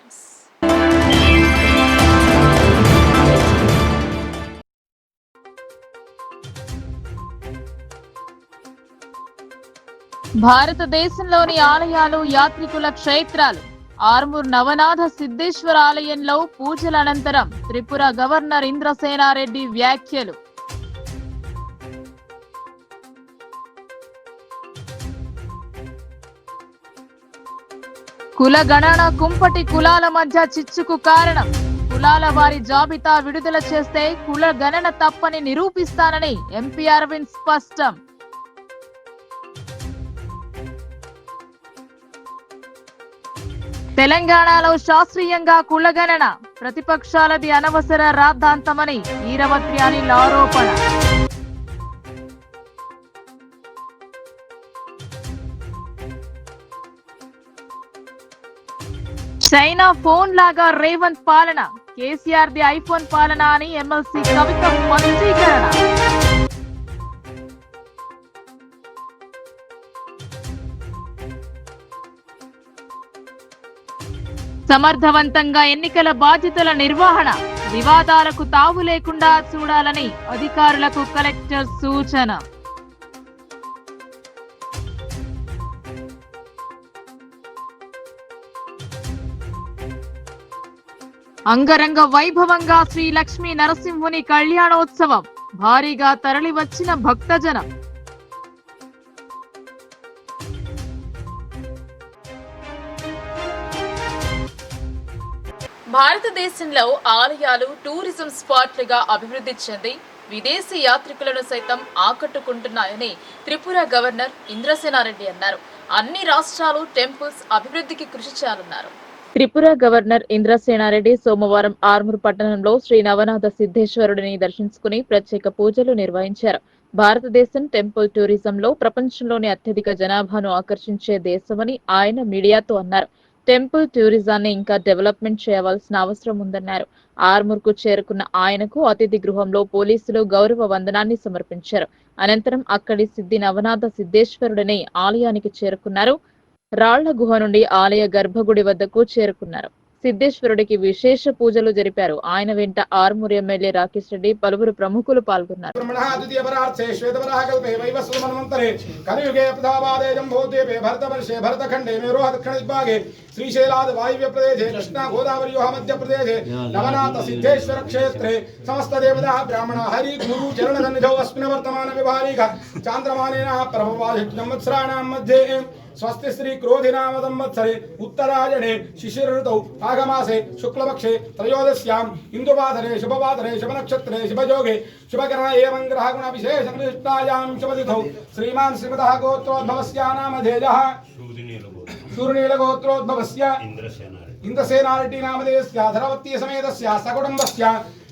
headlines. భారతదేశంలోని ఆలయాలు యాత్రికుల క్షేత్రాలు. ఆర్మూర్ నవనాథ సిద్ధేశ్వర ఆలయంలో పూజల అనంతరం త్రిపుర గవర్నర్ ఇంద్రసేనారెడ్డి వ్యాఖ్యలు. కుల గణన కుంపటి కులాల మధ్య చిచ్చుకు కారణం. కులాల వారి జాబితా విడుదల చేస్తే కుల గణన తప్పని నిరూపిస్తానని ఎంపీ అరవింద్ స్పష్టం. తెలంగాణలో శాస్త్రీయంగా కులగణన, ప్రతిపక్షాలది అనవసర రాద్ధాంతమని ఈరవత్రి అనిల్ ఆరోపణ. చైనా ఫోన్ లాగా రేవంత్ పాలన, కేసీఆర్ ది ఐఫోన్ పాలన అని ఎమ్మెల్సీ కవిత స్పష్టీకరణ. సమర్థవంతంగా ఎన్నికల బాధ్యతల నిర్వహణ, వివాదాలకు తావు లేకుండా చూడాలని అధికారులకు కలెక్టర్ సూచన. అంగరంగ వైభవంగా శ్రీ లక్ష్మీ నరసింహుని కళ్యాణోత్సవం, భారీగా తరలివచ్చిన భక్తజనం. భారతదేశంలో ఆలయాలు టూరిజం స్పాట్లుగా అభివృద్ధి చెంది విదేశీ యాత్రికులను సైతం ఆకట్టుకుంటున్నాయని త్రిపుర గవర్నర్ ఇంద్రసేనారెడ్డి అన్నారు. అన్ని రాష్ట్రాలు టెంపుల్స్ అభివృద్ధికి కృషి చేయాలన్నారు. త్రిపుర గవర్నర్ ఇంద్రసేనారెడ్డి సోమవారం ఆర్మూర్ పట్టణంలో శ్రీ నవనాథ సిద్ధేశ్వరుడిని దర్శించుకుని ప్రత్యేక పూజలు నిర్వహించారు. భారతదేశం టెంపుల్ టూరిజంలో ప్రపంచంలోని అత్యధిక జనాభాను ఆకర్షించే దేశమని ఆయన మీడియాతో అన్నారు. టెంపుల్ టూరిజాన్ని ఇంకా డెవలప్మెంట్ చేయవలసిన అవసరం ఉందన్నారు. ఆర్మూర్ కు చేరుకున్న ఆయనకు అతిథి గృహంలో పోలీసులు గౌరవ వందనాన్ని సమర్పించారు. అనంతరం అక్కడి సిద్ధి నవనాథ సిద్ధేశ్వరుడిని ఆలయానికి చేరుకున్నారు. రాళ్ల గుహ నుండి ఆలయ గర్భగుడి వద్దకు చేరుకున్నారు. సిద్ధేశ్వరుడికి విశేష పూజలు జరిపారు. ఆయన వెంట ఆర్మూర్ ఎమ్మెల్యే రాకేష్ రెడ్డి, పలువురు ప్రముఖులు పాల్గొన్నారు. శ్రీశైలాద్ వాయువ్య ప్రదేశే కృష్ణా గోదావరియోః మధ్య ప్రదేశే నవనాథ సిద్ధేశ్వర క్షేత్రే సమస్త దేవతా బ్రాహ్మణ హరి గురు చరణ సన్నిధౌ అస్మిన్ వర్తమాన విభారిక చాంద్రమానేన ప్రభవాదిత్య సంవత్సరాణాం మధ్యే స్వస్తి శ్రీ క్రోధినామ సంవత్సరే ఉత్తరాయణే శిశిర ఋతౌ మాఘమాసే శుక్లపక్షే త్రయోదశ్యాం ఇందువాదనే శుభవాదనే శుభనక్షత్రే శుభయోగే శుభకరణ ఏవం గ్రహగుణ విశేష నిష్ఠాయాం శుభతిథౌ శ్రీమాన్ శ్రీమతః గోత్రోద్భవస్య నామధేయః శూర్ణీలగోత్రోద్భవస్య ఇంద్రసేనారెడ్డి నామధేయస్య ధరవత్తి సమేతస్య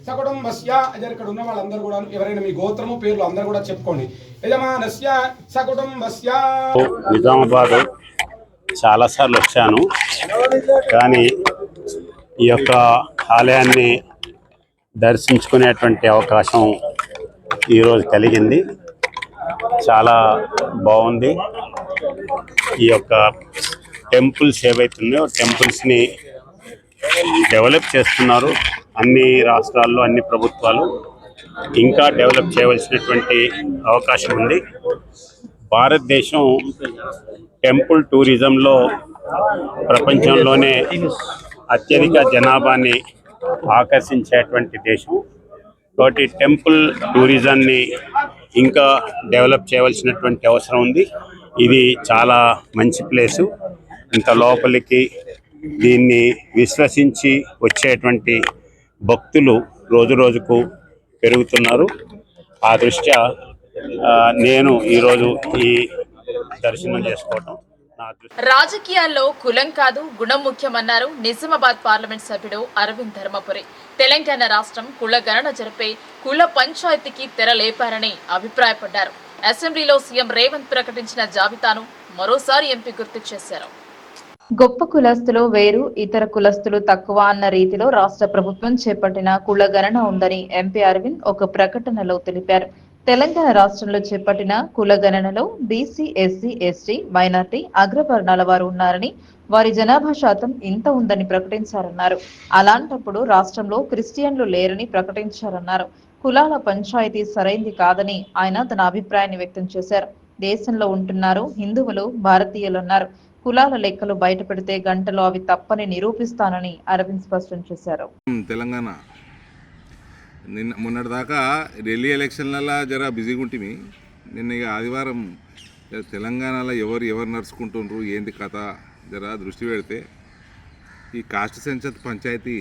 సకుటుంబస్య ఇక్కడ ఉన్న వాళ్ళందరూ కూడా ఎవరైనా మీ గోత్రము పేర్లు అందరూ కూడా చెప్పుకోండి. యజమానస్య సకుటుంబస్య. నిజామాబాద్ చాలాసార్లు వచ్చాను, కానీ ఈ యొక్క ఆలయాన్ని దర్శించుకునేటువంటి అవకాశం ఈరోజు కలిగింది. చాలా బాగుంది. ఈ యొక్క టెంపుల్స్ ఏవైతున్నాయో టెంపుల్స్ని డెవలప్ చేస్తున్నారు. అన్ని రాష్ట్రాల్లో అన్ని ప్రభుత్వాలు ఇంకా డెవలప్ చేయవలసినటువంటి అవకాశం ఉంది. భారతదేశం టెంపుల్ టూరిజంలో ప్రపంచంలోనే అత్యధిక జనాభాని ఆకర్షించేటువంటి దేశం. కాబట్టి టెంపుల్ టూరిజాన్ని ఇంకా డెవలప్ చేయవలసినటువంటి అవసరం ఉంది. ఇది చాలా మంచి ప్లేసు. ఇంత లోపలికి దీన్ని విశ్వసించి వచ్చేటువంటి భక్తులు రోజు రోజుకు పెరుగుతున్నారు. ఆ దృష్ట్యా నేను ఈరోజు ఈ దర్శనం చేసుకోవటం. రాజకీయాల్లో కులం కాదు గుణం ముఖ్యమన్నారు నిజామాబాద్ పార్లమెంట్ సభ్యుడు అరవింద్ ధర్మపురి. తెలంగాణ రాష్ట్రం కుల గణన జరిపే కుల పంచాయతీకి తెరలేపారని అభిప్రాయపడ్డారు. అసెంబ్లీలో సీఎం రేవంత్ ప్రకటించిన జాబితాను మరోసారి ఎంపీ గుర్తు చేశారు. గొప్ప కులస్తులు వేరు, ఇతర కులస్తులు తక్కువ అన్న రీతిలో రాష్ట్ర ప్రభుత్వం చేపట్టిన కుల గణన ఉందని ఎంపీ అరవింద్ ఒక ప్రకటనలో తెలిపారు. తెలంగాణ రాష్ట్రంలో చేపట్టిన కులగణనలో బీసీ, ఎస్సీ, ఎస్టీ, మైనార్టీ, అగ్రవర్ణాల వారు ఉన్నారని, వారి జనాభా శాతం ఇంత ఉందని ప్రకటించారన్నారు. అలాంటప్పుడు రాష్ట్రంలో క్రిస్టియన్లు లేరని ప్రకటించారన్నారు. కులాల పంచాయతీ సరైంది కాదని ఆయన తన అభిప్రాయాన్ని వ్యక్తం చేశారు. దేశంలో ఉంటున్నారు హిందువులు, భారతీయులున్నారు. కులాల లెక్కలు బయట పెడితే గంటలో అవి తప్పని నిరూపిస్తానని అరవింద్ స్పష్టం చేశారు. తెలంగాణ మొన్నటిదాకా ఢిల్లీ ఎలక్షన్లలో జర బిజీగా ఉంటుంది. నిన్న ఇక ఆదివారం తెలంగాణలో ఎవరు నడుచుకుంటుండ్రు ఏంటి కథ జర దృష్టి పెడితే ఈ కాస్ట్ సెన్సస్ పంచాయతీ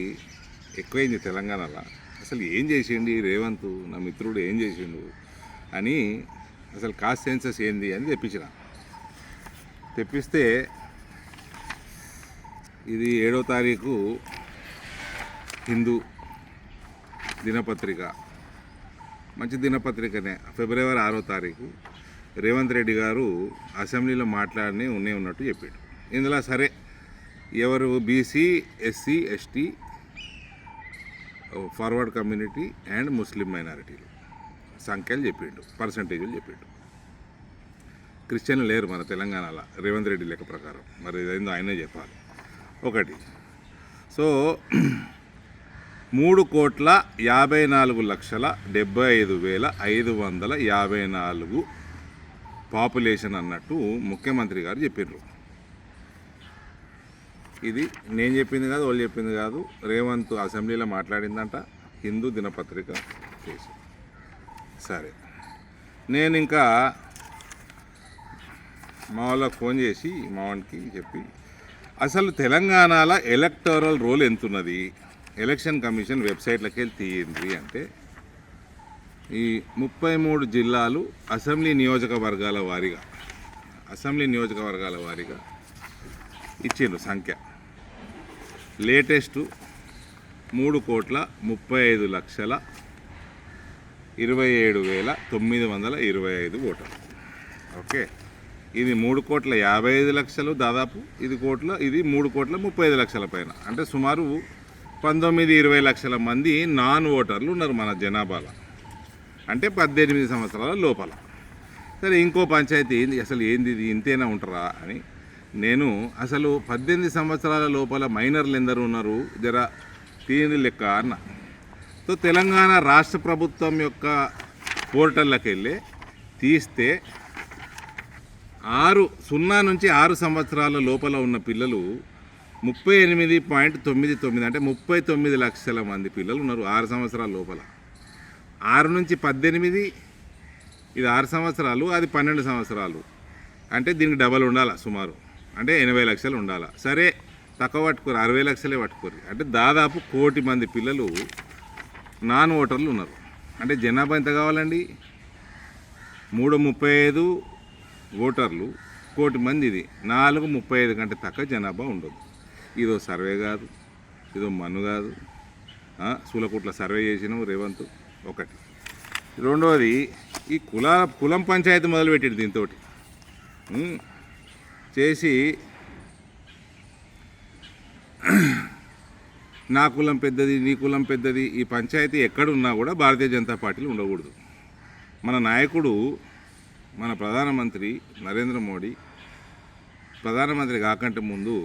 ఎక్కువైంది తెలంగాణలో. అసలు ఏం చేసిండు రేవంత్ నా మిత్రుడు ఏం చేసిండు అని అసలు కాస్ట్ సెన్సస్ ఏంది అని తెప్పిస్తే ఇది 7వ తారీఖు హిందూ దినపత్రిక, మంచి దినపత్రికనే. ఫిబ్రవరి 6వ తారీఖు రేవంత్ రెడ్డి గారు అసెంబ్లీలో మాట్లాడి ఉన్నట్టు చెప్పాడు. ఇందులో సరే ఎవరు BC, SC, ST, forward community and Muslim మైనారిటీలు సంఖ్యలు చెప్పిండు, పర్సంటేజీలు చెప్పిండు. క్రిస్టియన్లు లేరు మన తెలంగాణలో రేవంత్ రెడ్డి లెక్క ప్రకారం. మరి ఇదేందో ఆయనే చెప్పాలి. ఒకటి, సో 3,54,75,554 పాపులేషన్ అన్నట్టు ముఖ్యమంత్రి గారు చెప్పారు. ఇది నేను చెప్పింది కాదు, వాళ్ళు చెప్పింది కాదు, రేవంత్ అసెంబ్లీలో మాట్లాడిందంట, హిందూ దినపత్రిక చేసి. సరే, నేను ఇంకా మా వాళ్ళకి ఫోన్ చేసి మా వానికి చెప్పి అసలు తెలంగాణలో ఎలక్టోరల్ రోల్ ఎంతున్నది, ఎలక్షన్ కమిషన్ వెబ్సైట్లకి వెళ్ళి తీయండి అంటే ఈ 33 జిల్లాలు అసెంబ్లీ నియోజకవర్గాల వారీగా ఇచ్చిండ్రు సంఖ్య. లేటెస్ట్ 3,35,27,925 ఓటర్లు. ఓకే, ఇది 3,55,00,000 దాదాపు, ఇది 3,35,00,000 పైన, అంటే సుమారు 19-20 లక్షల మంది నాన్ ఓటర్లు ఉన్నారు మన జనాభాలో, అంటే 18 సంవత్సరాల లోపల. సరే, ఇంకో పంచాయతీ ఏంది అసలు ఏంది ఇది ఇంతేనా ఉంటారా అని నేను అసలు 18 సంవత్సరాల లోపల మైనర్లు ఎందరు ఉన్నారు జర తీని లెక్క అన్న. సో తెలంగాణ రాష్ట్ర ప్రభుత్వం యొక్క పోర్టల్లోకి వెళ్ళి తీస్తే 0 నుంచి 6 సంవత్సరాల లోపల ఉన్న పిల్లలు 38.99, అంటే 39 లక్షల మంది పిల్లలు ఉన్నారు 6 సంవత్సరాల లోపల. 6 నుంచి 18 ఇది 6 సంవత్సరాలు, అది 12 సంవత్సరాలు, అంటే దీనికి డబల్ ఉండాలి సుమారు, అంటే 80 లక్షలు ఉండాలి. సరే, తక్కువ పట్టుకోరు, 60 లక్షలే పట్టుకోరు, అంటే దాదాపు 1 కోటి మంది పిల్లలు నాన్ ఓటర్లు ఉన్నారు. అంటే జనాభా ఎంత కావాలండి? 335 ఓటర్లు 1 కోటి మంది, ఇది 435 కంటే తక్కువ జనాభా ఉండదు. ఇదో సర్వే కాదు, ఇదో మన్ను కాదు, సూలకుట్ల సర్వే చేసినాం రేవంత్. ఒకటి. రెండవది, ఈ కులం పంచాయతీ మొదలుపెట్టాడు దీంతో చేసి నా కులం పెద్దది, నీ కులం పెద్దది. ఈ పంచాయతీ ఎక్కడున్నా కూడా భారతీయ జనతా పార్టీలో ఉండకూడదు. మన నాయకుడు, మన ప్రధానమంత్రి నరేంద్ర మోడీ ప్రధానమంత్రి కాకంటే ముందు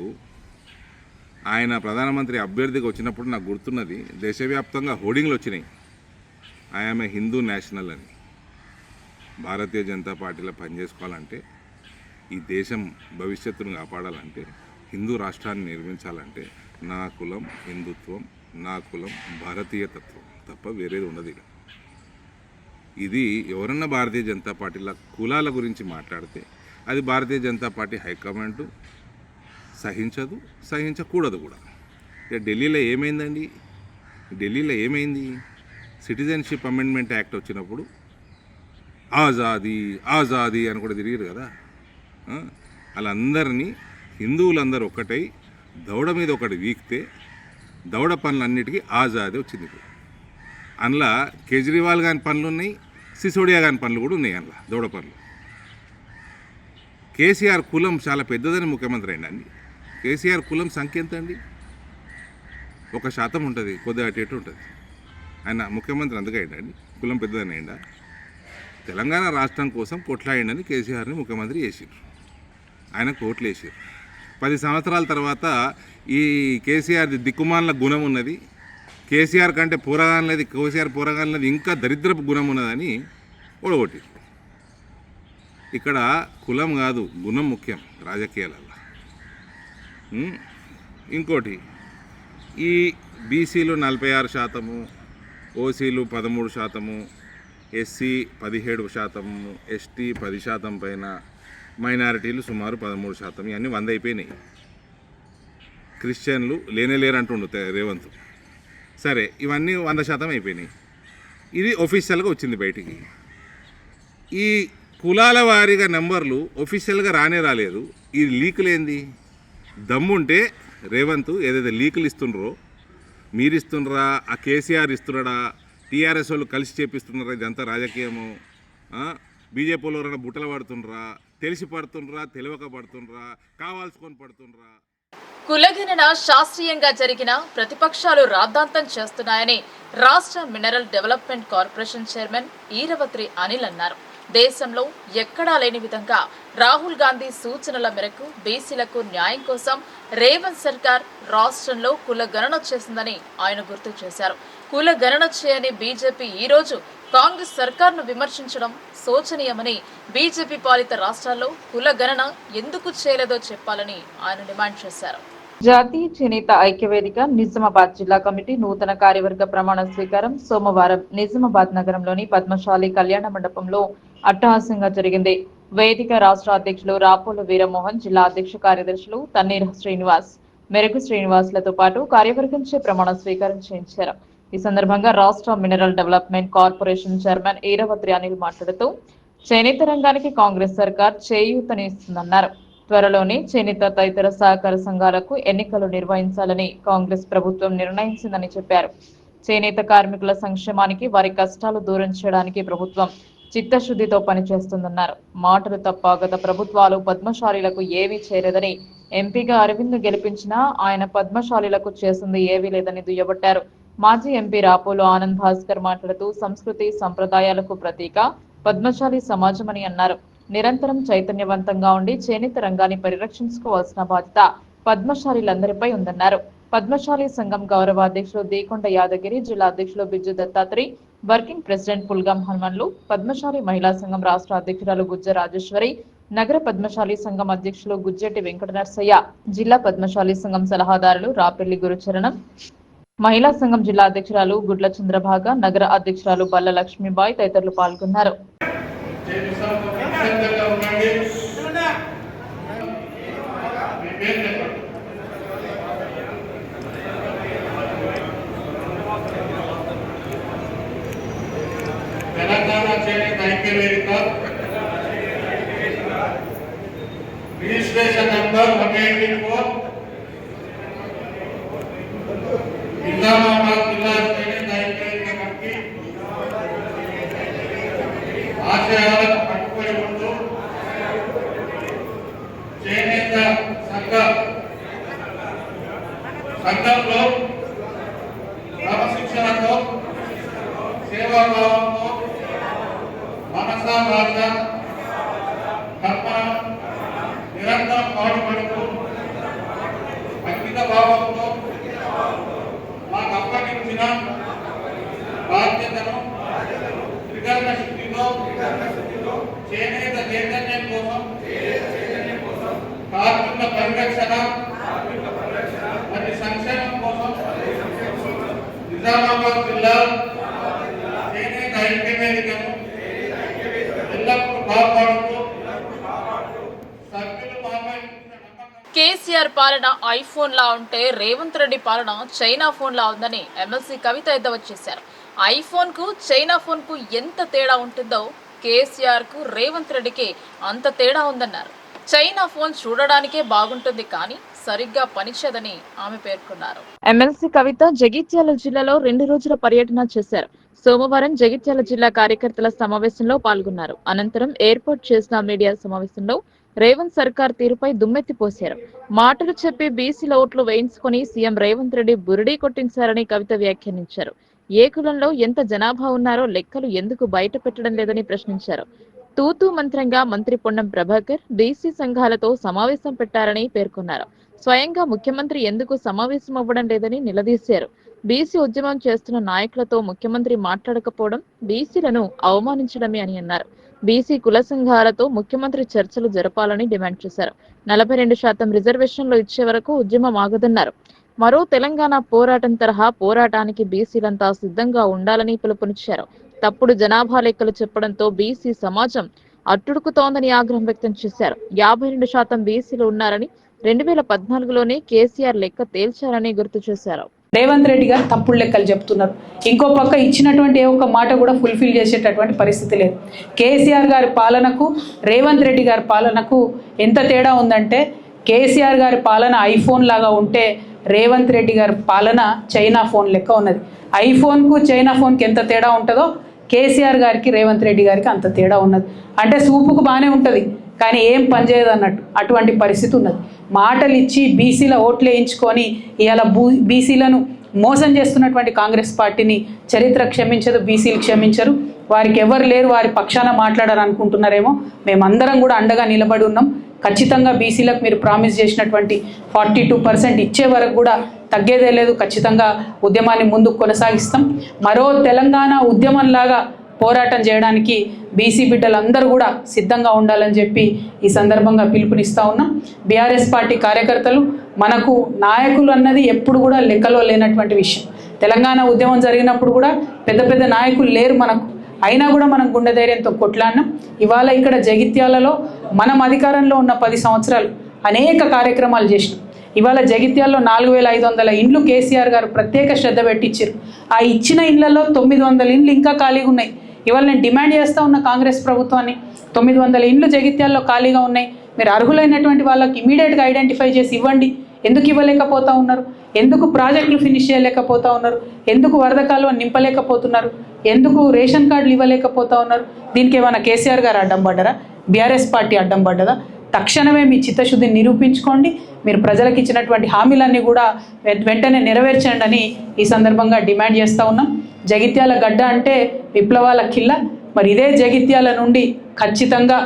ఆయన ప్రధానమంత్రి అభ్యర్థిగా వచ్చినప్పుడు నాకు గుర్తున్నది, దేశవ్యాప్తంగా హోర్డింగ్లు వచ్చినాయి, ఐఎమ్ ఏ హిందూ నేషనల్ అని. భారతీయ జనతా పార్టీలో పనిచేసుకోవాలంటే, ఈ దేశం భవిష్యత్తును కాపాడాలంటే, హిందూ రాష్ట్రాన్ని నిర్మించాలంటే నా కులం హిందుత్వం, నా కులం భారతీయతత్వం తప్ప వేరేది ఉండదు. ఇది ఎవరన్నా భారతీయ జనతా పార్టీల కులాల గురించి మాట్లాడితే అది భారతీయ జనతా పార్టీ హైకమాండ్ సహించదు, సహించకూడదు కూడా. ఇక ఢిల్లీలో ఏమైంది? సిటిజన్షిప్ అమెండ్మెంట్ యాక్ట్ వచ్చినప్పుడు ఆజాదీ అని కూడా తిరిగారు కదా. వాళ్ళందరినీ హిందువులందరూ ఒక్కటై దౌడ మీద ఒకటి వీక్తే దౌడ పనులన్నిటికీ ఆజాదీ వచ్చింది. ఇప్పుడు అందులో కేజ్రీవాల్ గాని పనులు ఉన్నాయి, సిసోడియా గాని పనులు కూడా ఉన్నాయి. అందులో దౌడ పనులు. కేసీఆర్ కులం చాలా పెద్దదని ముఖ్యమంత్రి అయిందండి. కేసీఆర్ కులం సంఖ్య ఎంత అండి? 1% ఉంటుంది, కొద్దిగా అటు ఇటు ఉంటుంది. ఆయన ముఖ్యమంత్రి అందుకే అయిందండి, కులం పెద్దదని అయిందా? తెలంగాణ రాష్ట్రం కోసం కొట్లాడిండని కేసీఆర్ని ముఖ్యమంత్రి చేసిండ్రు. ఆయన కోట్లు వేసారు. 10 సంవత్సరాల తర్వాత ఈ కేసీఆర్ది దిక్కుమాల గుణం ఉన్నది, కేసీఆర్ కంటే పోరగానలేదు, కేసీఆర్ పోరగానలేదు, ఇంకా దరిద్రపు గుణం ఉన్నదని ఓడగొట్టి. ఇక్కడ కులం కాదు, గుణం ముఖ్యం రాజకీయాలలో. ఇంకోటి, ఈ బీసీలు 46%, ఓసీలు 13%, ఎస్సీ 17%, ఎస్టీ 10% పైన, మైనారిటీలు సుమారు 13%, ఇవన్నీ 100 అయిపోయినాయి. క్రిస్టియన్లు లేనేలేరు అంటుండు రేవంత్. సరే, ఇవన్నీ 100% అయిపోయినాయి. ఇది ఒఫీషియల్గా వచ్చింది బయటికి. ఈ కులాల వారీగా నెంబర్లు ఒఫీషియల్గా రాలేదు. ఈ లీకులు ఏంది? దమ్ముంటే రేవంత్ ఏదైతే లీకులు ఇస్తుండ్రో, మీరు ఇస్తుండ్రా, ఆ కేసీఆర్ ఇస్తున్నాడా, టీఆర్ఎస్ వాళ్ళు కలిసి చేపిస్తున్నారా, ఇదంతా రాజకీయము, బీజేపీ వాళ్ళు ఎవరైనా బుట్టలు పడుతుండ్రా, తెలిసి పడుతుండ్రా, తెలియక పడుతుండ్రా, కావాల్సుకొని పడుతుండ్రా. కులగణన శాస్త్రీయంగా జరిగిన ప్రతిపక్షాలు రాద్ధాంతం చేస్తున్నాయని రాష్ట్ర mineral development corporation chairman Eravatri Anil అన్నారు. దేశంలో ఎక్కడా లేని విధంగా రాహుల్ గాంధీ సూచనల మేరకు బీసీలకు న్యాయం కోసం రేవంత్ సర్కార్ రాష్ట్రంలో కుల గణన చేసిందని ఆయన గుర్తు చేశారు. కుల గణన చేయని బీజేపీ ఈ రోజు కాంగ్రెస్ సర్కార్ను విమర్శించడం శోచనీయమని, బీజేపీ పాలిత రాష్ట్రాల్లో కుల గణన ఎందుకు చేయలేదో చెప్పాలని ఆయన డిమాండ్ చేశారు. జాతీయ చేనేత ఐక్యవేదిక నిజామాబాద్ జిల్లా కమిటీ నూతన కార్యవర్గ ప్రమాణ స్వీకారం సోమవారం నిజామాబాద్ నగరంలోని పద్మశాలి కళ్యాణ మండపంలో అట్టహాసంగా జరిగింది. వేదిక రాష్ట్ర అధ్యక్షులు రాపోల వీరమోహన్, జిల్లా అధ్యక్ష కార్యదర్శులు తన్నీర్ శ్రీనివాస్, మెరుగు శ్రీనివాస్లతో పాటు కార్యవర్గంచే ప్రమాణ స్వీకారం చేయించారు. ఈ సందర్భంగా రాష్ట్ర mineral development corporation chairman Eravatri Anil మాట్లాడుతూ చేనేత రంగానికి కాంగ్రెస్ సర్కార్ చేయూతనిస్తుందన్నారు. త్వరలోనే చేనేత తదితర సహకార సంఘాలకు ఎన్నికలు నిర్వహించాలని కాంగ్రెస్ ప్రభుత్వం నిర్ణయించిందని చెప్పారు. చేనేత కార్మికుల సంక్షేమానికి, వారి కష్టాలు దూరం చేయడానికి ప్రభుత్వం చిత్తశుద్ధితో పనిచేస్తుందన్నారు. మాటలు తప్ప గత ప్రభుత్వాలు పద్మశాలీలకు ఏవీ చేయలేదని, ఎంపీగా అరవింద్ గెలిపించినా ఆయన పద్మశాలీలకు చేసింది ఏవీ లేదని దుయ్యబట్టారు. మాజీ ఎంపీ రాపోలు ఆనంద్ భాస్కర్ మాట్లాడుతూ సంస్కృతి సంప్రదాయాలకు ప్రతీక పద్మశాలి సమాజమని అన్నారు. నిరంతరం చైతన్యవంతంగా ఉండి చేనేత రంగాన్ని పరిరక్షించుకోవాల్సిన బాధ్యత పద్మశాలీలందరిపై ఉందన్నారు. పద్మశాలి సంఘం గౌరవ అధ్యక్షులు దీకొండ యాదగిరి, జిల్లా అధ్యక్షులు బిజ్జు దత్తాత్రి, వర్కింగ్ ప్రెసిడెంట్ పుల్గం హనుమన్లు, పద్మశాలి మహిళా సంఘం రాష్ట్ర అధ్యక్షురాలు గుజ్జ రాజేశ్వరి, నగర పద్మశాలి సంఘం అధ్యక్షులు గుజ్జెట్టి వెంకట నర్సయ్య, జిల్లా పద్మశాలి సంఘం సలహాదారులు రాపెల్లి గురుచరణం, మహిళా సంఘం జిల్లా అధ్యక్షురాలు గుడ్ల చంద్రభాగ, నగర అధ్యక్షురాలు బల్ల లక్ష్మీబాయి తదితరులు పాల్గొన్నారు. తెలంగాణ చేనేత ఐక్యవేదిక రిజిస్ట్రేషన్ నంబర్ 184 నిజామాబాద్ జిల్లా చేనేత ఐక్యవేదిక కమిటీ ఆశయాలకు కట్టుబడి ఉంటూ చేనేత సంఘంలో క్రమశిక్షణతో, సేవాభావంతో, మనసా వాచ కర్మణ నిరంతరం పాటుపడుతూ అంకిత భావంతో మాకు అప్పగించిన బాధ్యతను త్రికరణ శుద్ధితో చేనేత చైతన్యం కోసం, కార్మిక పరిరక్షణ మరియు సంక్షేమం కోసం నిజామాబాద్ జిల్లా చేనేత ఐక్యవేదికను ఎల్లప్పుడూ కాపాడుతూ సభ్యులు మాపై కేసీఆర్ పాలన ఐఫోన్ లా ఉంటే రేవంత్ రెడ్డి పాలన చైనా ఫోన్ లా ఉందని ఎమ్మెల్సీ కవిత ఎద్దవ చేశారు. ఐఫోన్ కు చైనా ఫోన్ కు ఎంత తేడా ఉంటుందో కేసీఆర్ కు రేవంత్ రెడ్డికి అంత తేడా ఉందన్నారు. చైనా ఫోన్ చూడడానికే బాగుంటుంది కానీ సరిగ్గా పనిచేయదని ఆమె పేర్కొన్నారు. ఎమ్మెల్సీ కవిత జగిత్యాల జిల్లాలో 2 రోజుల పర్యటన చేశారు. సోమవారం జగిత్యాల జిల్లా కార్యకర్తల సమావేశంలో పాల్గొన్నారు. అనంతరం ఏర్పాటు చేసిన మీడియా సమావేశంలో రేవంత్ సర్కార్ తీరుపై దుమ్మెత్తిపోశారు. మాటలు చెప్పి బీసీల ఓట్లు వేయించుకుని సీఎం రేవంత్ రెడ్డి బురిడీ కొట్టించారని కవిత వ్యాఖ్యానించారు. ఏ కులంలో ఎంత జనాభా ఉన్నారో లెక్కలు ఎందుకు బయట పెట్టడం లేదని ప్రశ్నించారు. తూతూ మంత్రంగా మంత్రి పొన్నం ప్రభాకర్ బీసీ సంఘాలతో సమావేశం పెట్టారని పేర్కొన్నారు. స్వయంగా ముఖ్యమంత్రి ఎందుకు సమావేశం అవ్వడం లేదని నిలదీశారు. బీసీ ఉద్యమం చేస్తున్న నాయకులతో ముఖ్యమంత్రి మాట్లాడకపోవడం బీసీలను అవమానించడమే అని అన్నారు. బీసీ కుల సంఘాలతో ముఖ్యమంత్రి చర్చలు జరపాలని డిమాండ్ చేశారు. 42% రిజర్వేషన్లు ఇచ్చే వరకు ఉద్యమం ఆగదన్నారు. మరో తెలంగాణ పోరాటం తరహా పోరాటానికి బీసీలంతా సిద్ధంగా ఉండాలని పిలుపునిచ్చారు. తప్పుడు జనాభా లెక్కలు చెప్పడంతో బీసీ సమాజం అట్టుడుకుతోందని ఆగ్రహం వ్యక్తం చేశారు. 52% బీసీలు ఉన్నారని 2014లోనే కేసీఆర్ లెక్క తేల్చారని గుర్తు చేశారు. రేవంత్ రెడ్డి గారు తప్పుడు లెక్కలు చెప్తున్నారు. ఇంకో పక్క ఇచ్చినటువంటి ఏ ఒక్క మాట కూడా ఫుల్ఫిల్ చేసేటటువంటి పరిస్థితి లేదు. కేసీఆర్ గారి పాలనకు రేవంత్ రెడ్డి గారి పాలనకు ఎంత తేడా ఉందంటే, కేసీఆర్ గారి పాలన ఐఫోన్ లాగా ఉంటే రేవంత్ రెడ్డి గారి పాలన చైనా ఫోన్ లెక్క ఉన్నది. ఐఫోన్కు చైనా ఫోన్కి ఎంత తేడా ఉంటుందో కేసీఆర్ గారికి రేవంత్ రెడ్డి గారికి అంత తేడా ఉన్నది. అంటే సూపుకు బాగానే ఉంటుంది కానీ ఏం పనిచేయదు అన్నట్టు అటువంటి పరిస్థితి ఉన్నది. మాటలు ఇచ్చి బీసీల ఓట్లు వేయించుకొని ఇవాళ బీసీలను మోసం చేస్తున్నటువంటి కాంగ్రెస్ పార్టీని చరిత్ర క్షమించదు, బీసీలు క్షమించరు. వారికి ఎవరు లేరు, వారి పక్షాన మాట్లాడారు అనుకుంటున్నారేమో. మేమందరం కూడా అండగా నిలబడి ఉన్నాం. ఖచ్చితంగా బీసీలకు మీరు ప్రామిస్ చేసినటువంటి 42% ఇచ్చే వరకు కూడా తగ్గేదే లేదు. ఖచ్చితంగా ఉద్యమాన్ని ముందుకు కొనసాగిస్తాం. మరో తెలంగాణ ఉద్యమంలాగా పోరాటం చేయడానికి బీసీ బిడ్డలందరూ కూడా సిద్ధంగా ఉండాలని చెప్పి ఈ సందర్భంగా పిలుపునిస్తూ ఉన్నాం. బీఆర్ఎస్ పార్టీ కార్యకర్తలు, మనకు నాయకులు అన్నది ఎప్పుడు కూడా లెక్కలో లేనటువంటి విషయం. తెలంగాణ ఉద్యమం జరిగినప్పుడు కూడా పెద్ద పెద్ద నాయకులు లేరు మనకు, అయినా కూడా మనం గుండె ధైర్యంతో కొట్లాడినాం. ఇవాళ ఇక్కడ జగిత్యాలలో మనం అధికారంలో ఉన్న 10 సంవత్సరాలు అనేక కార్యక్రమాలు చేసినాం. ఇవాళ జగిత్యాల్లో 4500 ఇండ్లు కేసీఆర్ గారు ప్రత్యేక శ్రద్ధ పెట్టించారు. ఆ ఇచ్చిన ఇండ్లలో 900 ఇండ్లు ఇంకా ఖాళీగా ఉన్నాయి. ఇవాళ నేను డిమాండ్ చేస్తూ ఉన్న కాంగ్రెస్ ప్రభుత్వాన్ని, 900 ఇండ్లు జగిత్యాల్లో ఖాళీగా ఉన్నాయి, మీరు అర్హులైనటువంటి వాళ్ళకి ఇమీడియట్గా ఐడెంటిఫై చేసి ఇవ్వండి. ఎందుకు ఇవ్వలేకపోతా ఉన్నారు? ఎందుకు ప్రాజెక్టులు ఫినిష్ చేయలేకపోతా ఉన్నారు? ఎందుకు వరద కాలువ నింపలేకపోతున్నారు? ఎందుకు రేషన్ కార్డులు ఇవ్వలేకపోతా ఉన్నారు? దీనికి ఏమైనా కేసీఆర్ గారు అడ్డం పడ్డారా? బీఆర్ఎస్ పార్టీ అడ్డం పడ్డదా? తక్షణమే మీ చిత్తశుద్ధిని నిరూపించుకోండి. మీరు ప్రజలకు ఇచ్చినటువంటి హామీలన్నీ కూడా వెంటనే నెరవేర్చండి అని ఈ సందర్భంగా డిమాండ్ చేస్తూ ఉన్నాం. జగిత్యాల గడ్డ అంటే విప్లవాల కిల్ల. మరి ఇదే జగిత్యాల నుండి ఖచ్చితంగా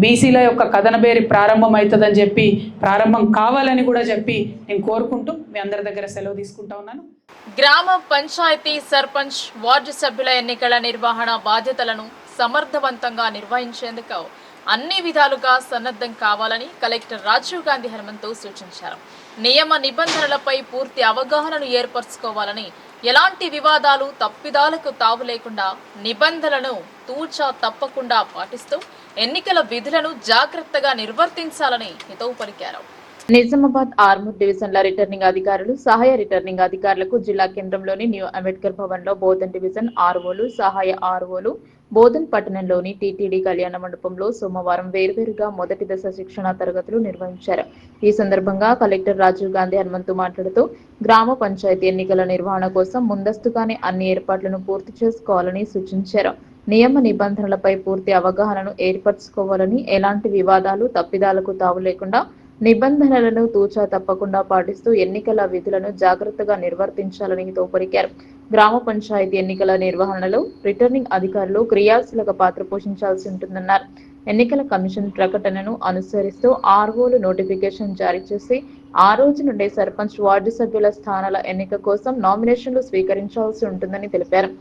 బీసీల యొక్క కథనబేరి ప్రారంభం అవుతుందని చెప్పి, ప్రారంభం కావాలని కూడా చెప్పి నేను కోరుకుంటూ మీ అందరి దగ్గర సెలవు తీసుకుంటా ఉన్నాను. గ్రామ పంచాయతీ సర్పంచ్, వార్డు సభ్యుల ఎన్నికల నిర్వహణ బాధ్యతలను సమర్థవంతంగా నిర్వహించేందుకు అన్ని విధాలుగా సన్నద్ధం కావాలని కలెక్టర్ రాజీవ్ గాంధీ హనుమంతు సూచించారు. నియమ నిబంధనలపై పూర్తి అవగాహనను ఏర్పరచుకోవాలని, ఎలాంటి వివాదాలు తప్పిదాలకు తావు లేకుండా నిబంధనలను తూచా తప్పకుండా పాటిస్తూ ఎన్నికల విధులను జాగ్రత్తగా నిర్వర్తించాలని హితవు పలికారు. నిజామాబాద్ ఆర్మూర్ డివిజన్ల రిటర్నింగ్ అధికారులు, సహాయ రిటర్నింగ్ అధికారులకు జిల్లా కేంద్రంలోని న్యూ అంబేద్కర్ భవన్ లో బోధన్ డివిజన్ ఆర్ఓలు, సహాయ ఆర్ఓలు, బోధన్ పట్టణంలోని టీటీడీ కళ్యాణ మండపంలో సోమవారం వేర్వేరుగా మొదటి దశ శిక్షణ తరగతులు నిర్వహించారు. ఈ సందర్భంగా కలెక్టర్ రాజీవ్ గాంధీ హనుమంతు మాట్లాడుతూ గ్రామ పంచాయతీ ఎన్నికల నిర్వహణ కోసం ముందస్తుగానే అన్ని ఏర్పాట్లను పూర్తి చేసుకోవాలని సూచించారు. నియమ నిబంధనలపై పూర్తి అవగాహనను ఏర్పరచుకోవాలని, ఎలాంటి వివాదాలు తప్పిదాలకు తావు లేకుండా నిబంధనలను తూచా తప్పకుండా పాటిస్తూ ఎన్నికల విధులను జాగ్రత్తగా నిర్వర్తించాలని తోపరికారు. గ్రామ పంచాయతీ ఎన్నికల నిర్వహణలో రిటర్నింగ్ అధికారులు క్రియాశీలక పాత్ర పోషించాల్సి ఉంటుందన్నారు. ఎన్నికల కమిషన్ ప్రకటనను అనుసరిస్తూ ఆర్ఓలు నోటిఫికేషన్ జారీ చేసి ఆ రోజు నుండే సర్పంచ్, వార్డు సభ్యుల స్థానాల ఎన్నిక కోసం నామినేషన్లు స్వీకరించాల్సి ఉంటుందని తెలిపారు.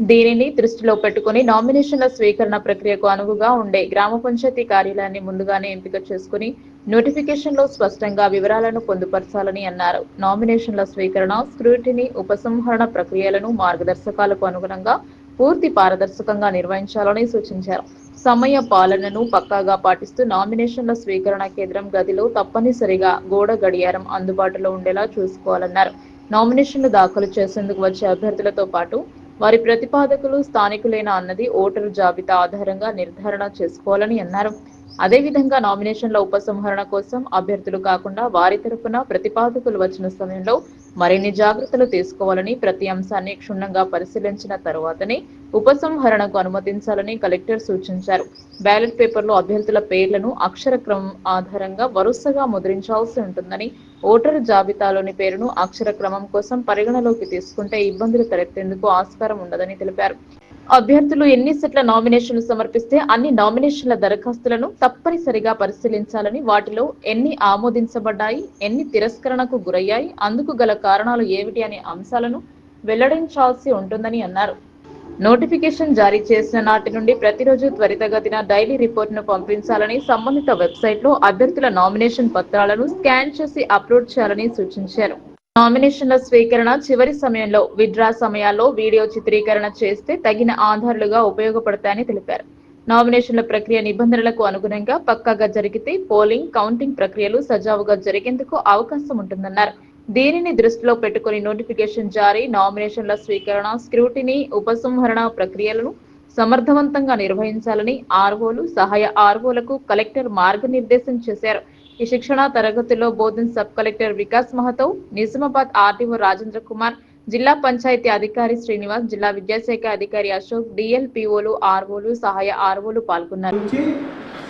దీనిని దృష్టిలో పెట్టుకుని నామినేషన్ల స్వీకరణ ప్రక్రియకు అనువుగా ఉండే గ్రామ పంచాయతీ కార్యాలయాన్ని ముందుగానే ఎంపిక చేసుకుని నోటిఫికేషన్ లో స్పష్టంగా వివరాలను పొందుపరచాలని అన్నారు. నామినేషన్ల స్వీకరణ, స్క్రూటినీ, ఉపసంహరణ ప్రక్రియలను మార్గదర్శకాలకు అనుగుణంగా పూర్తి పారదర్శకంగా నిర్వహించాలని సూచించారు. సమయ పాలనను పక్కాగా పాటిస్తూ నామినేషన్ల స్వీకరణ కేంద్రం గదిలో తప్పనిసరిగా గోడ గడియారం అందుబాటులో ఉండేలా చూసుకోవాలన్నారు. నామినేషన్లు దాఖలు చేసేందుకు వచ్చే అభ్యర్థులతో పాటు వారి ప్రతిపాదకులు స్థానికులేనా అన్నది ఓటరు జాబితా ఆధారంగా నిర్ధారణ చేసుకోవాలని అన్నారు. అదేవిధంగా నామినేషన్ల ఉపసంహరణ కోసం అభ్యర్థులు కాకుండా వారి తరఫున ప్రతిపాదకులు వచ్చిన సమయంలో మరిన్ని జాగ్రత్తలు తీసుకోవాలని, ప్రతి అంశాన్ని క్షుణ్ణంగా పరిశీలించిన తరువాతనే ఉపసంహరణకు అనుమతించాలని కలెక్టర్ సూచించారు. బ్యాలెట్ పేపర్లో అభ్యర్థుల పేర్లను అక్షర క్రమం ఆధారంగా వరుసగా ముద్రించాల్సి ఉంటుందని, ఓటరు జాబితాలోని పేరును అక్షర క్రమం కోసం పరిగణలోకి తీసుకుంటే ఇబ్బందులు తలెత్తేందుకు ఆస్కారం ఉండదని తెలిపారు. అభ్యర్థులు ఎన్ని సెట్ల నామినేషన్లు సమర్పిస్తే అన్ని నామినేషన్ల దరఖాస్తులను తప్పనిసరిగా పరిశీలించాలని, వాటిలో ఎన్ని ఆమోదించబడ్డాయి, ఎన్ని తిరస్కరణకు గురయ్యాయి, అందుకు గల కారణాలు ఏమిటి అనే అంశాలను వెల్లడించాల్సి ఉంటుందని అన్నారు. నోటిఫికేషన్ జారీ చేసిన నాటి నుండి ప్రతిరోజు త్వరితగతిన డైలీ రిపోర్టును పంపించాలని, సంబంధిత వెబ్సైట్లో అభ్యర్థుల నామినేషన్ పత్రాలను స్కాన్ చేసి అప్లోడ్ చేయాలని సూచించారు. నామినేషన్ల స్వీకరణ చివరి సమయంలో, విత్డ్రా సమయాల్లో వీడియో చిత్రీకరణ చేస్తే తగిన ఆధారాలుగా ఉపయోగపడతాయని తెలిపారు. నామినేషన్ల ప్రక్రియ నిబంధనలకు అనుగుణంగా పక్కాగా జరిగితే పోలింగ్, కౌంటింగ్ ప్రక్రియలు సజావుగా జరిగేందుకు అవకాశం ఉంటుందన్నారు. దీనిని దృష్టిలో పెట్టుకుని నోటిఫికేషన్ జారీ, నామినేషన్ల స్వీకరణ, స్క్రూటినీ, ఉపసంహరణ ప్రక్రియలను సమర్థవంతంగా నిర్వహించాలని ఆర్ఓలు, సహాయ ఆర్ఓలకు కలెక్టర్ మార్గనిర్దేశం చేశారు. ఈ శిక్షణ తరగతుల్లో Bodhan sub collector Vikas Mahato, Nizamabad RDO Rajendra Kumar, జిల్లా పంచాయతీ అధికారి శ్రీనివాస్, జిల్లా విద్యాశాఖ అధికారి అశోక్, డిఎల్పిఓలు, ఆర్ఓలు, సహాయ ఆర్ఓలు పాల్గొన్నారు.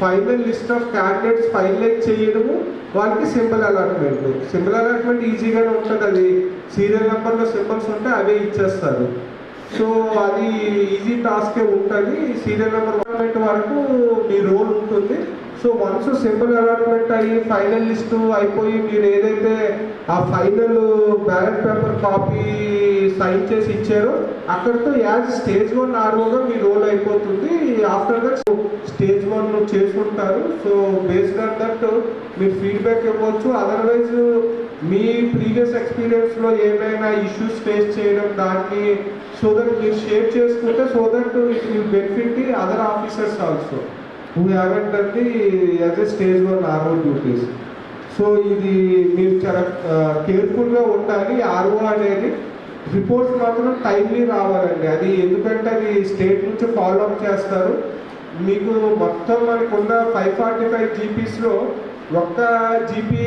Final list of candidates finalize చేయడము, వాళ్ళకి సింబల్ అలాట్మెంట్ ఈజీగానే ఉంటుంది. అది సీరియల్ నెంబర్లో సింబల్స్ ఉంటే అవే ఇచ్చేస్తారు. సో అది ఈజీ టాస్కే ఉంటుంది. సీరియల్ నెంబర్ అలాట్మెంట్ వరకు మీ రోల్ ఉంటుంది. సో వన్స్ సింబల్ అలాట్మెంట్ అయ్యి ఫైనల్ లిస్టు అయిపోయి మీరు ఏదైతే ఆ final ballot paper copy sign చేసి ఇచ్చారో అక్కడితో యాజ్ స్టేజ్ 1 ఆర్ఓగా మీ రోల్ అయిపోతుంది. ఆఫ్టర్ దట్ స్టేజ్ 1 చేసుకుంటారు. సో బేస్డ్ ఆన్ దట్ మీరు ఫీడ్బ్యాక్ ఇవ్వచ్చు. అదర్వైజ్ మీ ప్రీవియస్ ఎక్స్పీరియన్స్లో ఏమైనా ఇష్యూస్ ఫేస్ చేయడం దాన్ని సో దట్ మీరు షేర్ చేసుకుంటే so that it will benefit the other officers also who haven't done the as a stage 1 RO duties. So ఇది మీరు చాలా కేర్ఫుల్గా ఉండాలి. ఆర్ఓ అనేది రిపోర్ట్స్ మాత్రం టైమ్లీ రావాలండి. అది ఎందుకంటే అది స్టేట్ నుంచి ఫాలో అప్ చేస్తారు. మీకు మొత్తం మనకున్న 545 జీపీస్లో ఒక్క జీపీ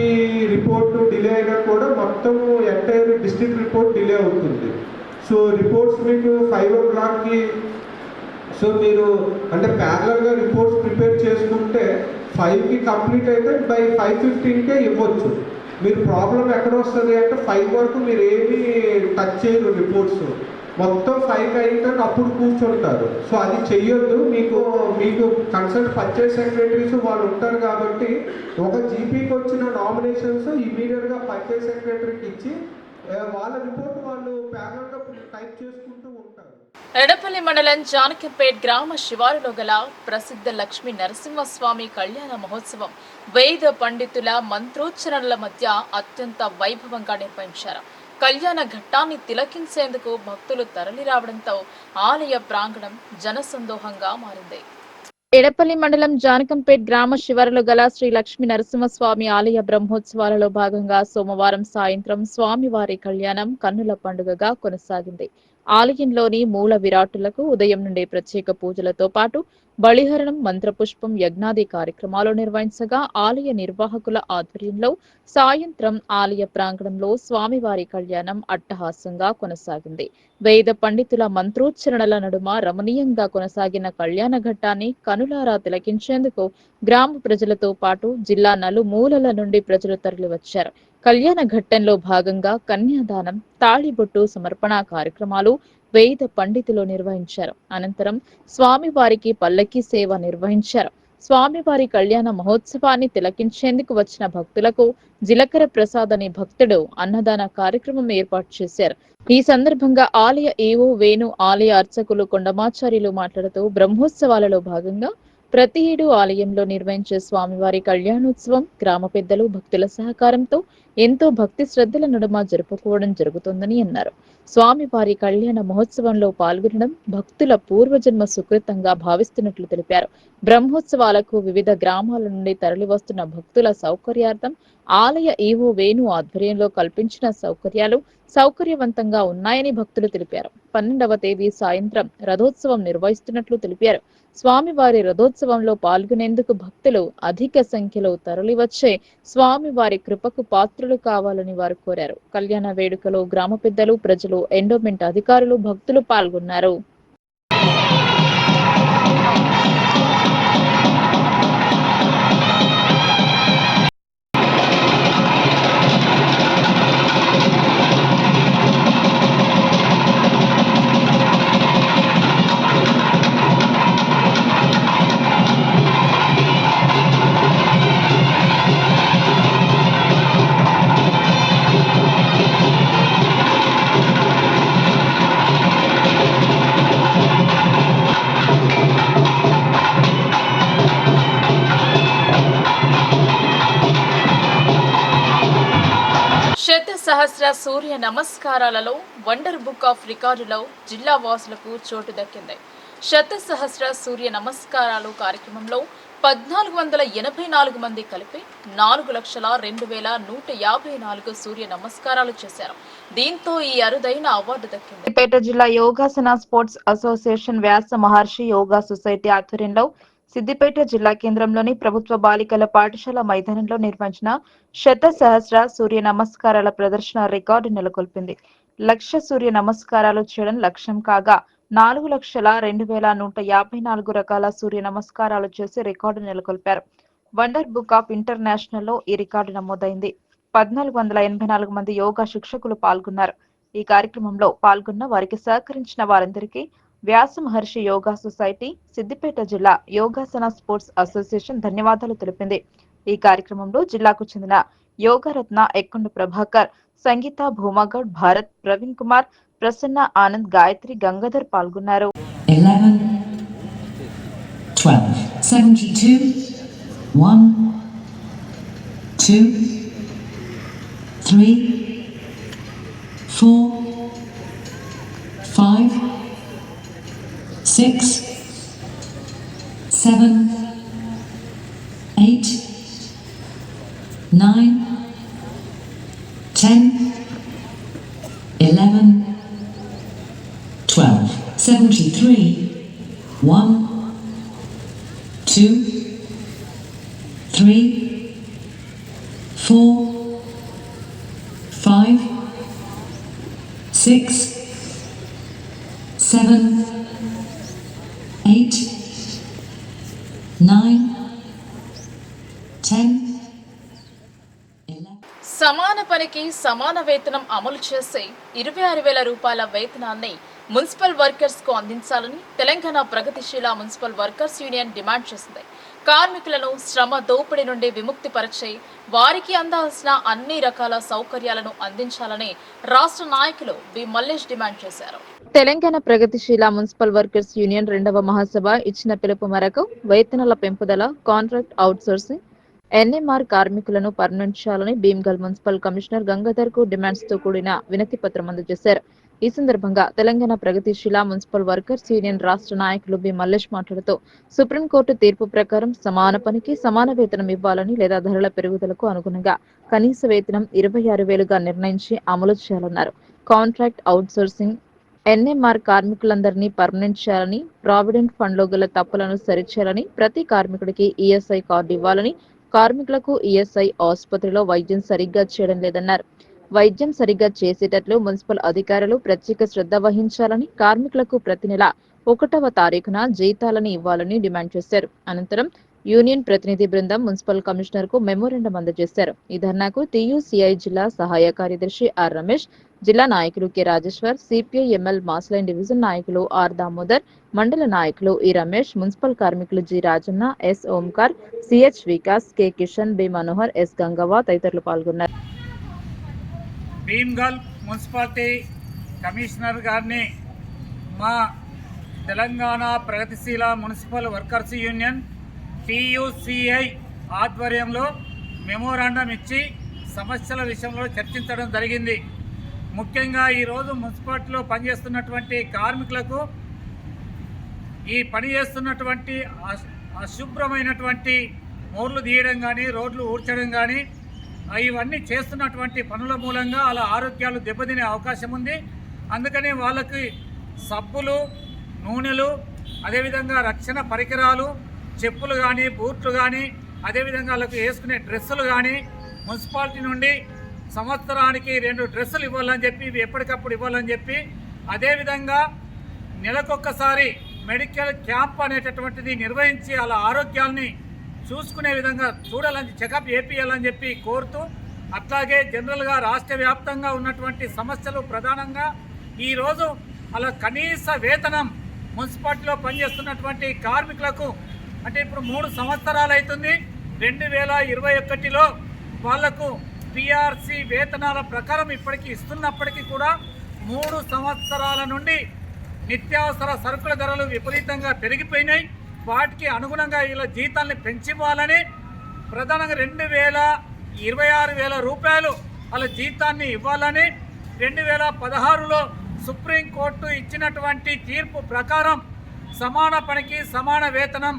రిపోర్టు డిలే అయినా కూడా మొత్తం ఎంటైర్ డిస్ట్రిక్ట్ రిపోర్ట్ డిలే అవుతుంది. సో రిపోర్ట్స్ మీకు 5 o'clockకి సో మీరు అంటే ప్యారలల్గా రిపోర్ట్స్ ప్రిపేర్ చేసుకుంటే 5కి కంప్లీట్ అయితే బై 5:15కే ఇవ్వచ్చు. మీరు ప్రాబ్లం ఎక్కడ వస్తుంది అంటే 5 వరకు మీరు ఏమీ టచ్ చేయరు రిపోర్ట్స్. మొత్తం 5కి అయితే అప్పుడు కూర్చుంటారు. సో అది చెయ్యొద్దు. మీకు కన్సల్ట్ పంచాయత్ సెక్రటరీస్ వాళ్ళు ఉంటారు కాబట్టి ఒక జీపీకి వచ్చిన నామినేషన్స్ ఇమీడియట్గా పంచాయత్ సెక్రటరీకి ఇచ్చి వాళ్ళ రిపోర్ట్ వాళ్ళు ప్యారలల్గా టైప్ చేసుకుంటూ ఉంటారు. ఎడపల్లి మండలం జానకంపేట్ గ్రామ శివారులో గల ప్రసిద్ధ లక్ష్మీ నరసింహస్వామి కళ్యాణ మహోత్సవం వేద పండితుల మంత్రోచ్చరణల మధ్య అత్యంత వైభవంగా నిర్వహించారు. కళ్యాణ ఘట్టాన్ని తిలకించేందుకు భక్తులు తరలిరావడంతో ఆలయ ప్రాంగణం జనసందోహంగా మారింది. ఎడపల్లి మండలం జానకంపేట్ గ్రామ శివారులో గల శ్రీ లక్ష్మీ నరసింహస్వామి ఆలయ బ్రహ్మోత్సవాలలో భాగంగా సోమవారం సాయంత్రం స్వామివారి కళ్యాణం కన్నుల పండుగగా కొనసాగింది. ఆలయంలోని మూల విరాట్టులకు ఉదయం నుండి ప్రత్యేక పూజలతో పాటు బలిహరణం, మంత్రపుష్పం, యజ్ఞాది కార్యక్రమాలు నిర్వహించగా ఆలయ నిర్వాహకుల ఆధ్వర్యంలో సాయంత్రం ఆలయ ప్రాంగణంలో స్వామివారి కళ్యాణం అట్టహాసంగా కొనసాగింది. వేద పండితుల మంత్రోచ్చరణల నడుమ రమణీయంగా కొనసాగిన కళ్యాణ ఘట్టాన్ని కనులారా తిలకించేందుకు గ్రామ ప్రజలతో పాటు జిల్లా నలుమూలల నుండి ప్రజలు తరలివచ్చారు. కళ్యాణ ఘట్టంలో భాగంగా కన్యాదానం, తాళిబొట్టు సమర్పణ కార్యక్రమాలు వేద పండితులు నిర్వహించారు. అనంతరం స్వామివారికి పల్లకి సేవ నిర్వహించారు. స్వామివారి కళ్యాణ మహోత్సవాన్ని తిలకించేందుకు వచ్చిన భక్తులకు జీలకర్ర ప్రసాద్ అనే భక్తుడు అన్నదాన కార్యక్రమం ఏర్పాటు చేశారు. ఈ సందర్భంగా ఆలయ ఈవో వేణు, ఆలయ అర్చకులు కొండమాచార్యులు మాట్లాడుతూ బ్రహ్మోత్సవాలలో భాగంగా ప్రతి ఏడు ఆలయంలో నిర్వహించే స్వామివారి కళ్యాణోత్సవం గ్రామ పెద్దలు, భక్తుల సహకారంతో ఎంతో భక్తి శ్రద్ధల నడుమ జరుపుకోవడం జరుగుతుందని అన్నారు. స్వామివారి కళ్యాణ మహోత్సవంలో పాల్గొనడం భక్తుల పూర్వజన్మ సుకృతంగా భావిస్తున్నట్లు తెలిపారు. బ్రహ్మోత్సవాలకు వివిధ గ్రామాల నుండి తరలివస్తున్న భక్తుల సౌకర్యార్థం ఆలయ ఈవో వేణు ఆధ్వర్యంలో కల్పించిన సౌకర్యాలు సౌకర్యవంతంగా ఉన్నాయని భక్తులు తెలిపారు. 12వ తేదీ సాయంత్రం రథోత్సవం నిర్వహిస్తున్నట్లు తెలిపారు. స్వామివారి రథోత్సవంలో పాల్గొనేందుకు భక్తులు అధిక సంఖ్యలో తరలివచ్చే స్వామివారి కృపకు పాత్రులు కావాలని వారు కోరారు. కళ్యాణ వేడుకలో గ్రామ పెద్దలు, ప్రజలు, ఎండోమెంట్ అధికారులు, భక్తులు పాల్గొన్నారు. సహస్ర సూర్య నమస్కారాలలో వండర్ బుక్ ఆఫ్ రికార్డులో జిల్లా వాసులకు చోటు దక్కింది. శత సహస్ర సూర్య నమస్కారాలు కార్యక్రమంలో 1484 మంది కలిపి 4,02,154 సూర్య నమస్కారాలు చేశారు. దీంతో ఈ అరుదైన అవార్డు దక్కింది. సిద్దిపేట జిల్లా యోగాసన స్పోర్ట్స్ అసోసియేషన్ వ్యాస మహర్షి యోగా సొసైటీ ఆధ్వర్యంలో సిద్దిపేట జిల్లా కేంద్రంలోని ప్రభుత్వ బాలికల పాఠశాల మైదానంలో నిర్వహించిన శత సహస్ర సూర్య నమస్కారాల ప్రదర్శన రికార్డు నెలకొల్పింది. 1,00,000 సూర్య నమస్కారాలు చేయడం లక్ష్యం కాగా 4,02,154 రకాల సూర్య నమస్కారాలు చేసి రికార్డు నెలకొల్పారు. వండర్ బుక్ ఆఫ్ ఇంటర్నేషనల్ లో ఈ రికార్డు నమోదైంది. 1,484 మంది యోగా శిక్షకులు పాల్గొన్నారు. ఈ కార్యక్రమంలో పాల్గొన్న వారికి సహకరించిన వారందరికీ వ్యాస మహర్షి యోగా సొసైటీ, సిద్దిపేట జిల్లా యోగాసన స్పోర్ట్స్ అసోసియేషన్ ధన్యవాదాలు తెలిపింది. ఈ కార్యక్రమంలో జిల్లాకు చెందిన యోగరత్న ఎక్కొండ ప్రభాకర్, సంగీత భూమాగౌడ్, భారత్, ప్రవీణ్ కుమార్, ప్రసన్న, ఆనంద్, గాయత్రి, గంగాధర్ పాల్గొన్నారు. 11, 12, 72, 1, 2, 3, 4, 5, 6, 7, 8, 9, 10, 11, 12, 73, 1, 2, 3, 4, 5, 6, 7, 8, 9, 10, 11. సమాన పనికి సమాన వేతనం అమలు చేసే 26,000 రూపాయల వేతనాన్ని మున్సిపల్ వర్కర్స్ కు అందించాలని తెలంగాణ ప్రగతిశీల మున్సిపల్ వర్కర్స్ యూనియన్ డిమాండ్ చేసింది. కార్మికులను శ్రమ దోపిడీ నుండి విముక్తి పరిచే వారికి అందాల్సిన అన్ని రకాల సౌకర్యాలను అందించాలని రాష్ట్ర నాయకులు బి మల్లేష్ డిమాండ్ చేశారు. తెలంగాణ ప్రగతిశీల మున్సిపల్ వర్కర్స్ యూనియన్ 2వ మహాసభ ఇచ్చిన పిలుపు మేరకు వేతనాల పెంపుదల, కాంట్రాక్ట్ అవుట్సోర్సింగ్, ఎన్ఎంఆర్ కార్మికులను పర్మనెంట్ చేయాలని భీమ్గల్ మున్సిపల్ కమిషనర్ గంగాధర్ కు డిమాండ్స్ తో కూడిన వినతి పత్రం అందజేశారు. ఈ సందర్భంగా తెలంగాణ ప్రగతిశీల మున్సిపల్ వర్కర్స్ యూనియన్ రాష్ట్ర నాయకులు బి మల్లేష్ మాట్లాడుతూ సుప్రీంకోర్టు తీర్పు ప్రకారం సమాన పనికి సమాన వేతనం ఇవ్వాలని లేదా ధరల పెరుగుదలకు అనుగుణంగా కనీస వేతనం 26,000గా నిర్ణయించి అమలు చేయాలన్నారు. కాంట్రాక్ట్ అవుట్సోర్సింగ్, ఎన్ఎంఆర్ కార్మికులందరినీ పర్మనెంట్ చేయాలని, ప్రావిడెంట్ ఫండ్ లో గల తప్పులను సరిచేయాలని, ప్రతి కార్మికుడికి ఈఎస్ఐ కార్డు ఇవ్వాలని, కార్మికులకు ఈఎస్ఐ, ఆసుపత్రిలో వైద్యం సరిగ్గా చేయడం లేదన్నారు. వైద్యం సరిగ్గా చేసేటట్లు మున్సిపల్ అధికారులు ప్రత్యేక శ్రద్ధ వహించాలని, కార్మికులకు ప్రతి నెల 1వ తారీఖున జీతాలను ఇవ్వాలని డిమాండ్ చేశారు. అనంతరం యూనియన్ ప్రతినిధి బృందం మున్సిపల్ కమిషనర్ కు మెమోరాండం అందజేశారు. ఈ ధర్నాకు టీయూసీఐ జిల్లా సహాయ కార్యదర్శి ఆర్ రమేష్, జిల్లా నాయకులు K Rajeshwar, CPI ML mass line division నాయకులు ఆర్ దామోదర్, మండల నాయకులు ఈ రమేష్, మున్సిపల్ కార్మికులు G Rajanna, S Omkar, CH Vikas, K Kishan, B Manohar, S Gangavva తదితరులు పాల్గొన్నారు. భీమ్గల్ మున్సిపాలిటీ కమిషనర్ గారిని మా తెలంగాణ ప్రగతిశీల మున్సిపల్ వర్కర్స్ యూనియన్ టీయూసీఐ ఆధ్వర్యంలో మెమోరాండం ఇచ్చి సమస్యల విషయంలో చర్చించడం జరిగింది. ముఖ్యంగా ఈరోజు మున్సిపాలిటీలో పనిచేస్తున్నటువంటి కార్మికులకు ఈ పని చేస్తున్నటువంటి అశుభ్రమైనటువంటి మోర్లు తీయడం కానీ, రోడ్లు ఊడ్చడం కానీ, ఇవన్నీ చేస్తున్నటువంటి పనుల మూలంగా అలా ఆరోగ్యాలు దెబ్బతినే అవకాశం ఉంది. అందుకని వాళ్ళకి సబ్బులు, నూనెలు, అదేవిధంగా రక్షణ పరికరాలు, చెప్పులు కానీ, బూట్లు కానీ, అదేవిధంగా వాళ్ళకి వేసుకునే డ్రెస్సులు కానీ మున్సిపాలిటీ నుండి సంవత్సరానికి 2 డ్రెస్సులు ఇవ్వాలని చెప్పి, ఇవి ఎప్పటికప్పుడు ఇవ్వాలని చెప్పి, అదేవిధంగా నెలకొక్కసారి మెడికల్ క్యాంప్ అనేటటువంటిది నిర్వహించి అలా ఆరోగ్యాల్ని చూసుకునే విధంగా చూడాలని, చెకప్ చేపియాలని చెప్పి కోరుతూ, అట్లాగే జనరల్గా రాష్ట్ర వ్యాప్తంగా ఉన్నటువంటి సమస్యలు ప్రధానంగా ఈరోజు అలా కనీస వేతనం మున్సిపాలిటీలో పనిచేస్తున్నటువంటి కార్మికులకు అంటే ఇప్పుడు 3 సంవత్సరాలు అవుతుంది. 2021లో వాళ్లకు పిఆర్సి వేతనాల ప్రకారం ఇప్పటికీ ఇస్తున్నప్పటికీ కూడా 3 సంవత్సరాల నుండి నిత్యావసర సరుకుల ధరలు విపరీతంగా పెరిగిపోయినాయి. వాటికి అనుగుణంగా ఇలా జీతాల్ని పెంచివ్వాలని ప్రధానంగా 26,000 రూపాయలు వాళ్ళ జీతాన్ని ఇవ్వాలని 2016లో సుప్రీంకోర్టు ఇచ్చినటువంటి తీర్పు ప్రకారం సమాన పనికి సమాన వేతనం,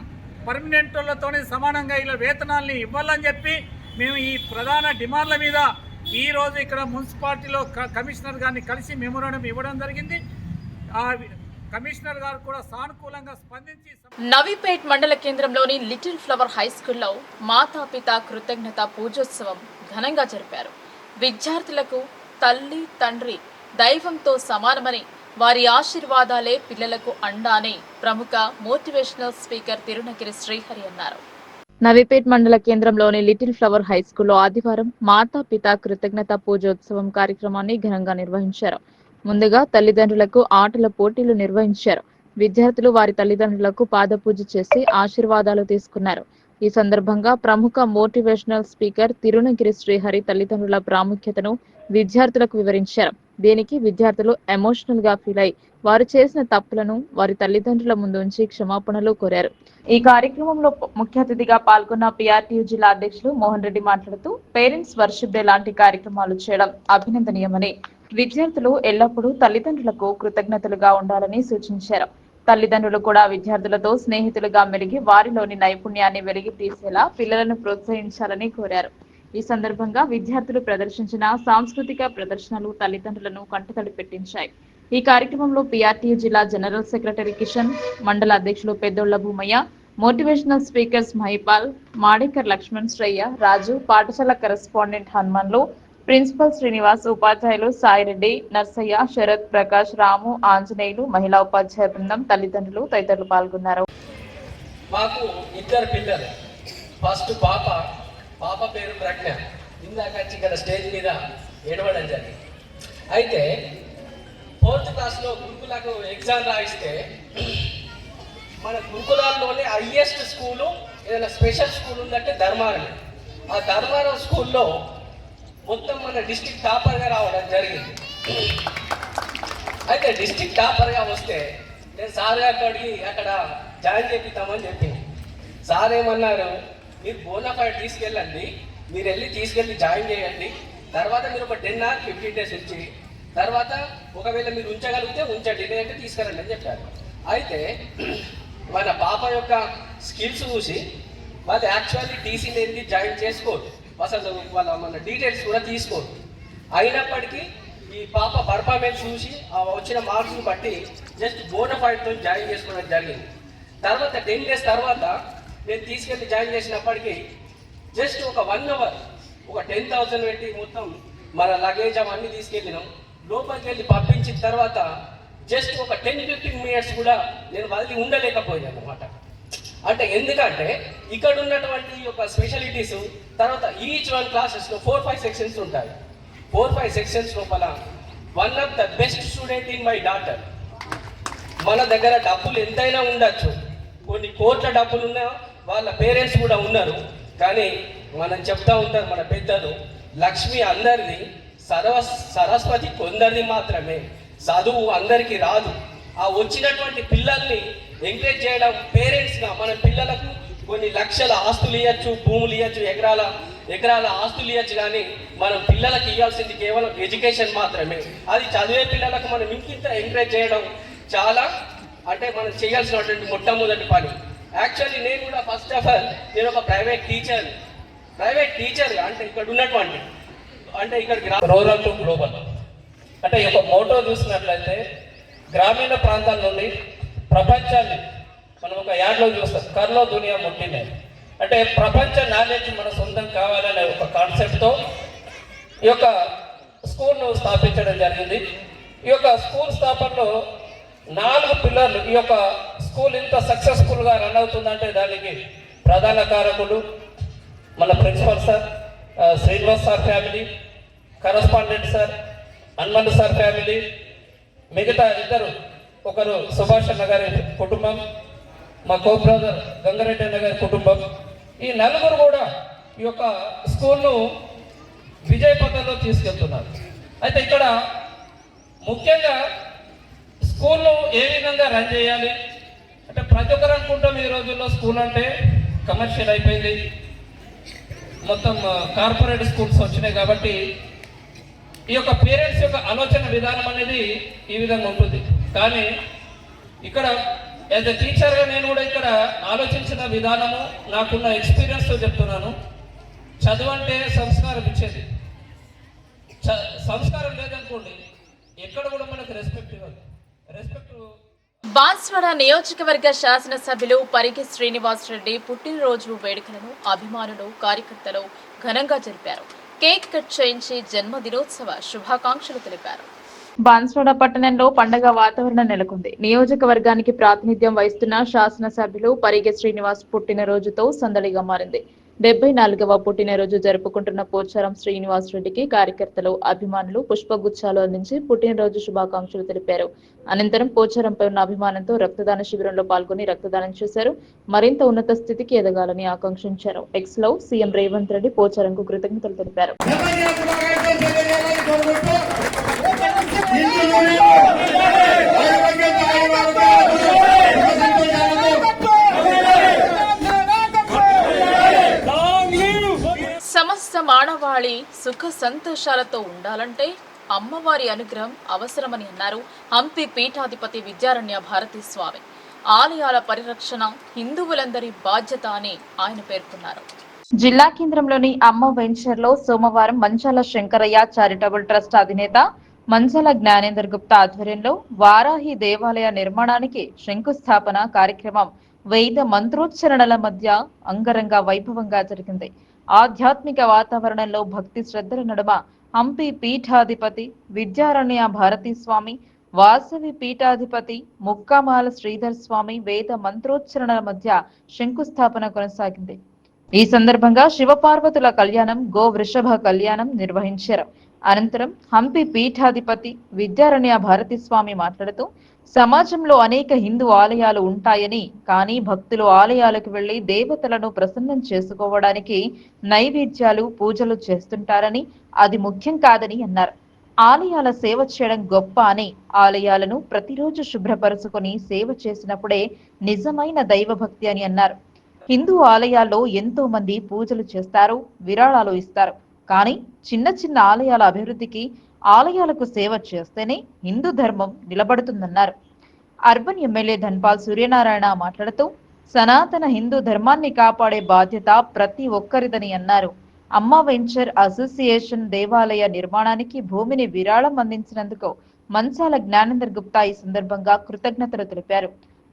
పర్మనెంట్ వాళ్ళతోని సమానంగా ఇలా వేతనాల్ని ఇవ్వాలని చెప్పి మేము ఈ ప్రధాన డిమాండ్ల మీద ఈరోజు ఇక్కడ మున్సిపాలిటీలో కమిషనర్ గారిని కలిసి మెమోరాండం ఇవ్వడం జరిగింది. ఆ కమిషనర్ గారు కూడా సానుకూలంగా స్పందించి నవీపేట్ మండల కేంద్రంలోని లిటిల్ ఫ్లవర్ హై స్కూల్లో మాతాపిత కృతజ్ఞత పూజోత్సవం ఘనంగా జరిపారు. విద్యార్థులకు తల్లి తండ్రి దైవంతో సమానమని, వారి ఆశీర్వాదాలే పిల్లలకు అండా అని ప్రముఖ మోటివేషనల్ స్పీకర్ తిరునగిరి శ్రీహరి అన్నారు. నవీపేట్ మండల కేంద్రంలోని లిటిల్ ఫ్లవర్ హై స్కూల్లో ఆదివారం మాతాపిత కృతజ్ఞత పూజోత్సవం కార్యక్రమాన్ని ఘనంగా నిర్వహించారు. ముందుగా తల్లిదండ్రులకు ఆటల పోటీలు నిర్వహించారు. విద్యార్థులు వారి తల్లిదండ్రులకు పాదపూజ చేసి ఆశీర్వాదాలు తీసుకున్నారు. ఈ సందర్భంగా ప్రముఖ మోటివేషనల్ స్పీకర్ తిరునగిరి శ్రీహరి తల్లిదండ్రుల ప్రాముఖ్యతను విద్యార్థులకు వివరించారు. దీనికి విద్యార్థులు ఎమోషనల్ గా ఫీల్ అయి వారు చేసిన తప్పులను వారి తల్లిదండ్రుల ముందు ఉంచి క్షమాపణలు కోరారు. ఈ కార్యక్రమంలో ముఖ్య అతిథిగా పాల్గొన్న పిఆర్టీయూ జిల్లా అధ్యక్షులు మోహన్ రెడ్డి మాట్లాడుతూ పేరెంట్స్ వర్షిప్ డే లాంటి కార్యక్రమాలు చేయడం అభినందనీయమని, విద్యార్థులు ఎల్లప్పుడూ తల్లిదండ్రులకు కృతజ్ఞతలుగా ఉండాలని సూచించారు. తల్లిదండ్రులు కూడా విద్యార్థులతో స్నేహితులుగా మెలిగి వారిలోని నైపుణ్యాన్ని వెలికి తీసేలా పిల్లలను ప్రోత్సహించాలని కోరారు. ఈ సందర్భంగా విద్యార్థులు ప్రదర్శించిన సాంస్కృతిక ప్రదర్శనలు తల్లిదండ్రులను కంటతడి పెట్టించాయి. ఈ కార్యక్రమంలో పిఆర్టీయూ జిల్లా జనరల్ సెక్రటరీ కిషన్, మండల అధ్యక్షులు పెద్దోళ్ల భూమయ్య, మోటివేషనల్ స్పీకర్స్ మహిపాల్, మాడేకర్ లక్ష్మణ్, శ్రేయ, రాజు, పాఠశాల కరెస్పాండెంట్ హనుమన్లు, ప్రిన్సిపల్ శ్రీనివాస్, ఉపాధ్యాయులు సాయిరెడ్డి, నర్సయ్య, శరత్, ప్రకాష్, రాము, ఆంజనేయులు, మహిళా ఉపాధ్యాయ బృందం, తల్లిదండ్రులు తదితరులు పాల్గొన్నారు. మాకు ఇద్దరు పిల్లలు. ఫస్ట్ పాప పేరు ప్రజ్ఞ. ఇందాక ఇక్కడ స్టేజ్ మీద ఏడవడం జరిగింది. అయితే 4th క్లాస్లో గురుకులకు ఎగ్జామ్ రాయిస్తే మన గురుకులాల్లోనే హైయెస్ట్ స్కూలు ఏదైనా స్పెషల్ స్కూల్ ఉందంటే ధర్మారం. ఆ ధర్మారం స్కూల్లో మొత్తం మన డిస్ట్రిక్ట్ టాపర్గా రావడం జరిగింది. అయితే డిస్ట్రిక్ట్ టాపర్గా వస్తే నేను సార్ గారికి అడిగి అక్కడ జాయిన్ చేపిద్దామని చెప్పింది. సార్ ఏమన్నారు, మీరు బోనాఫైడ్ తీసుకెళ్ళండి, మీరు తీసుకెళ్ళి జాయిన్ చేయండి, తర్వాత మీరు ఒక 10 or 15 days ఉంచి తర్వాత ఒకవేళ మీరు ఉంచగలిగితే ఉంచండి, లేదంటే తీసుకురండి అని చెప్పారు. అయితే మన పాప యొక్క స్కిల్స్ చూసి వాళ్ళు యాక్చువల్లీ టీసీ అనేది జాయిన్ చేసుకోరు, అసలు వాళ్ళ మన డీటెయిల్స్ కూడా తీసుకోరు. అయినప్పటికీ ఈ పాప పర్ఫార్మెన్స్ చూసి ఆ వచ్చిన మార్క్స్ని బట్టి జస్ట్ బోనాఫైడ్తో జాయిన్ చేసుకోవడం జరిగింది. తర్వాత 10 days తర్వాత నేను తీసుకెళ్ళి జాయిన్ చేసినప్పటికీ జస్ట్ ఒక 1 hour ఒక 10,000 పెట్టి మొత్తం మన లగేజ్ అవన్నీ తీసుకెళ్ళినాం. లోపలికి వెళ్ళి పంపించిన తర్వాత జస్ట్ ఒక 10-15 minutes కూడా నేను వదిలి ఉండలేకపోయాను అనమాట. అంటే ఎందుకంటే ఇక్కడ ఉన్నటువంటి ఒక స్పెషాలిటీస్ తర్వాత ఈచ్ 1 క్లాసెస్లో 4-5 సెక్షన్స్ ఉంటాయి. 4-5 సెక్షన్స్ లోపల one of the best student in my daughter. మన దగ్గర డబ్బులు ఎంతైనా ఉండొచ్చు, కొన్ని కోట్ల డబ్బులు ఉన్నా వాళ్ళ పేరెంట్స్ కూడా ఉన్నారు, కానీ మనం చెప్తా ఉంటారు మన పెద్దలు, లక్ష్మి అందరిది, సరస్వతి కొందరిది మాత్రమే, చదువు అందరికీ రాదు. ఆ వచ్చినటువంటి పిల్లల్ని ఎంకరేజ్ చేయడం పేరెంట్స్గా మన పిల్లలకు కొన్ని లక్షల ఆస్తులు ఇవ్వచ్చు, భూములు ఇవ్వచ్చు, ఎకరాల ఆస్తులు ఇవ్వచ్చు, కానీ మనం పిల్లలకు ఇవ్వాల్సింది కేవలం ఎడ్యుకేషన్ మాత్రమే. అది చదివే పిల్లలకు మనం ఇంకింత ఎంకరేజ్ చేయడం చాలా అంటే మనం చేయాల్సినటువంటి మొట్టమొదటి పని. యాక్చువల్లీ నేను కూడా ఫస్ట్ ఆఫ్ ఆల్ నేను ఒక ప్రైవేట్ టీచర్గా అంటే ఇక్కడ ఉన్నటువంటి అంటే ఇక్కడికి రూరల్ టు గ్లోబల్ అంటే ఈ యొక్క మోటో చూసినట్లయితే గ్రామీణ ప్రాంతాల నుండి ప్రపంచాన్ని మనం ఒక యాడ్లో చూస్తాం, కర్లో దునియా ముట్టినే, అంటే ప్రపంచ నాలెడ్జ్ మన సొంతం కావాలనే ఒక కాన్సెప్ట్తో ఈ యొక్క స్కూల్ను స్థాపించడం జరిగింది. ఈ యొక్క స్కూల్ స్థాపనలో 4 పిల్లర్లు. ఈ యొక్క స్కూల్ ఇంత సక్సెస్ఫుల్గా రన్ అవుతుందంటే దానికి ప్రధాన కారకులు మన principal sir, Srinivas sir family, correspondent sir, Hanumanth sir family, మిగతా ఇద్దరు, ఒకరు సుభాష్ అన్న గారి కుటుంబం, మా కో బ్రదర్ గంగారెడ్డి అన్న గారి కుటుంబం. ఈ 4 కూడా ఈ యొక్క స్కూల్ను విజయపథంలో తీసుకెళ్తున్నారు. అయితే ఇక్కడ ముఖ్యంగా స్కూల్ను ఏ విధంగా రన్ చేయాలి అంటే ప్రతి ఒక్కరు అనుకుంటాం ఈ రోజుల్లో స్కూల్ అంటే కమర్షియల్ అయిపోయింది, మొత్తం కార్పొరేట్ స్కూల్స్ వచ్చినాయి కాబట్టి ఈ యొక్క పేరెంట్స్ యొక్క ఆలోచన విధానం అనేది ఈ విధంగా ఉంటుంది. కానీ ఇక్కడ యాజ్ ఎ టీచర్గా నేను కూడా ఇక్కడ ఆలోచించిన విధానము నాకున్న ఎక్స్పీరియన్స్తో చెప్తున్నాను. చదువు అంటే సంస్కారం ఇచ్చేది. సంస్కారం లేదనుకోండి ఎక్కడ కూడా మనకు రెస్పెక్ట్ ఇవ్వదు. రెస్పెక్ట్. బాన్స్వాడ నియోజకవర్గ శాసనసభ్యులు పరిగి శ్రీనివాసరెడ్డి పుట్టినరోజు వేడుకలను అభిమానులు, కార్యకర్తలు ఘనంగా జరిపారు. కేక్ కట్ చేయించి జన్మదినోత్సవ శుభాకాంక్షలు తెలిపారు. బాన్స్వాడ పట్టణంలో పండగ వాతావరణం నెలకొంది. నియోజకవర్గానికి ప్రాతినిధ్యం వహిస్తున్న శాసనసభ్యులు పరిగి శ్రీనివాస్ పుట్టినరోజుతో సందడిగా మారింది. 74వ పుట్టినరోజు జరుపుకుంటున్న పోచారం శ్రీనివాస్ రెడ్డికి కార్యకర్తలు, అభిమానులు పుష్పగుచ్చాలు అందించి పుట్టినరోజు శుభాకాంక్షలు తెలిపారు. అనంతరం పోచారంపై ఉన్న అభిమానంతో రక్తదాన శిబిరంలో పాల్గొని రక్తదానం చేశారు. మరింత ఉన్నత స్థితికి ఎదగాలని ఆకాంక్షించారు. ఎక్స్ లో సీఎం రేవంత్ రెడ్డి పోచారంకు కృతజ్ఞతలు తెలిపారు. సమస్త మానవాళి సుఖ సంతోషాలతో ఉండాలంటే అమ్మవారి అనుగ్రహం అవసరమని అన్నారు హంపి పీఠాధిపతి విద్యారణ్య భారతీ స్వామి. ఆలయాల పరిరక్షణ హిందువులందరి బాధ్యత అని ఆయన పేర్కొన్నారు. జిల్లా కేంద్రంలోని అమ్మ వెంచర్ లో సోమవారం మంచాల శంకరయ్య చారిటబుల్ ట్రస్ట్ అధినేత మంచాల జ్ఞానేందర్ గుప్తా ఆధ్వర్యంలో వారాహి దేవాలయ నిర్మాణానికి శంకుస్థాపన కార్యక్రమం వేద మంత్రోచ్చరణల మధ్య అంగరంగ వైభవంగా జరిగింది. ఆధ్యాత్మిక వాతావరణంలో భక్తి శ్రద్ధల నడుమ హంపి పీఠాధిపతి విద్యారణ్య భారతీ స్వామి, వాసవి పీఠాధిపతి ముక్కామాల శ్రీధర్ స్వామి వేద మంత్రోచ్చరణల మధ్య శంకుస్థాపన కొనసాగింది. ఈ సందర్భంగా శివపార్వతుల కళ్యాణం, గో వృషభ కళ్యాణం నిర్వహించారు. అనంతరం హంపి పీఠాధిపతి విద్యారణ్య భారతీ స్వామి మాట్లాడుతూ, సమాజంలో అనేక హిందూ ఆలయాలు ఉంటాయని, కానీ భక్తులు ఆలయాలకు వెళ్లి దేవతలను ప్రసన్నం చేసుకోవడానికి నైవేద్యాలు, పూజలు చేస్తుంటారని, అది ముఖ్యం కాదని అన్నారు. ఆలయాల సేవ చేయడం గొప్ప అని, ఆలయాలను ప్రతిరోజు శుభ్రపరుచుకొని సేవ చేసినప్పుడే నిజమైన దైవభక్తి అని అన్నారు. హిందూ ఆలయాల్లో ఎంతో మంది పూజలు చేస్తారు, విరాళాలు ఇస్తారు. కానీ చిన్న చిన్న ఆలయాల అభివృద్ధికి, ఆలయాలకు సేవ చేస్తేనే హిందూ ధర్మం నిలబడుతుందన్నారు. అర్బన్ ఎమ్మెల్యే ధన్పాల్ సూర్యనారాయణ మాట్లాడుతూ, సనాతన హిందూ ధర్మాన్ని కాపాడే బాధ్యత ప్రతి ఒక్కరిదని అన్నారు. అమ్మ వెంచర్ అసోసియేషన్ దేవాలయ నిర్మాణానికి భూమిని విరాళం అందించినందుకు మంచాల జ్ఞానేందర్ గుప్తా ఈ సందర్భంగా కృతజ్ఞతలు తెలిపారు.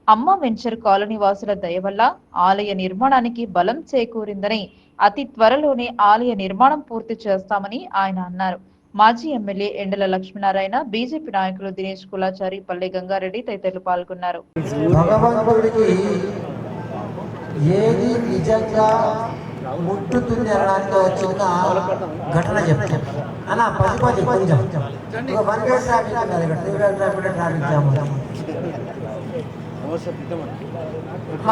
అమ్మ వెంచర్ కాలనీ వాసుల దయ వల్ల ఆలయ నిర్మాణానికి బలం చేకూరిందని, అతి త్వరలోనే ఆలయ నిర్మాణం పూర్తి చేస్తామని ఆయన అన్నారు. మాజీ ఎమ్మెల్యే ఎండల లక్ష్మీనారాయణ, బీజేపీ నాయకులు దినేష్ కులాచారి, పల్లె గంగారెడ్డి తదితరులు పాల్గొన్నారు. భగవంతుడికి ఏది నిజంగా ముట్టుతుంది అనడానికి చిన్న ఘటన చెప్తాం అన్న. పది కొంచెం ఒక 1 గేట్ ట్రాఫిక్ ఉన్నది, ట్రాఫిక్ జామ్.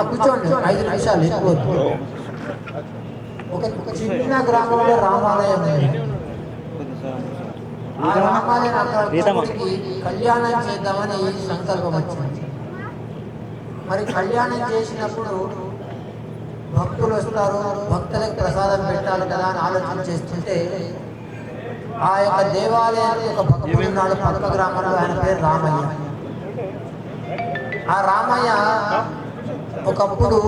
కూర్చోండి 5 నిమిషాలు ఎక్కువ. ఒక చిన్న గ్రామంలో రామాలయం ఉంది. ఆ రామాలయం అక్కడ కళ్యాణం చేద్దామని సంకల్పం వచ్చింది. మరి కళ్యాణం చేసినప్పుడు భక్తులు వస్తారు, భక్తులకు ప్రసాదం పెట్టాలి కదా అని ఆలోచన చేస్తుంటే, ఆ యొక్క దేవాలయానికి ఒక భక్తుడు ఉన్నాడు పక్క గ్రామంలో, ఆయన పేరు రామయ్య. ఆ రామయ్య ఒకప్పుడు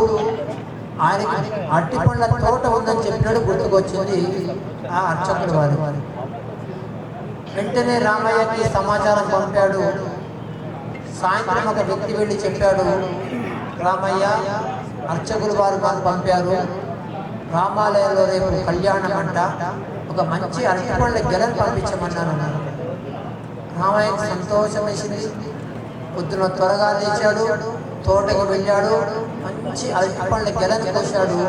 ఆయనకి అట్టి పండ్ల తోట ఉందని చెప్పినాడు. గుర్తుకొచ్చింది ఆ అర్చకుడు వారు. వెంటనే రామయ్యకి సమాచారం పంపాడు. సాయంత్రం ఒక వ్యక్తి వెళ్ళి చెప్పాడు, రామయ్య అర్చకులు వారు మాకు పంపారు, రామాలయంలో రేపు కళ్యాణం అంట, ఒక మంచి అరటి పండ్ల గెలను పంపించమన్నాను అన్నారు. రామయ్యకి సంతోషం వేసింది. పొద్దున త్వరగా లేచాడు, తోటకి వెళ్ళాడు, మంచి అరటి పండ్ల గెలను కోశాడు.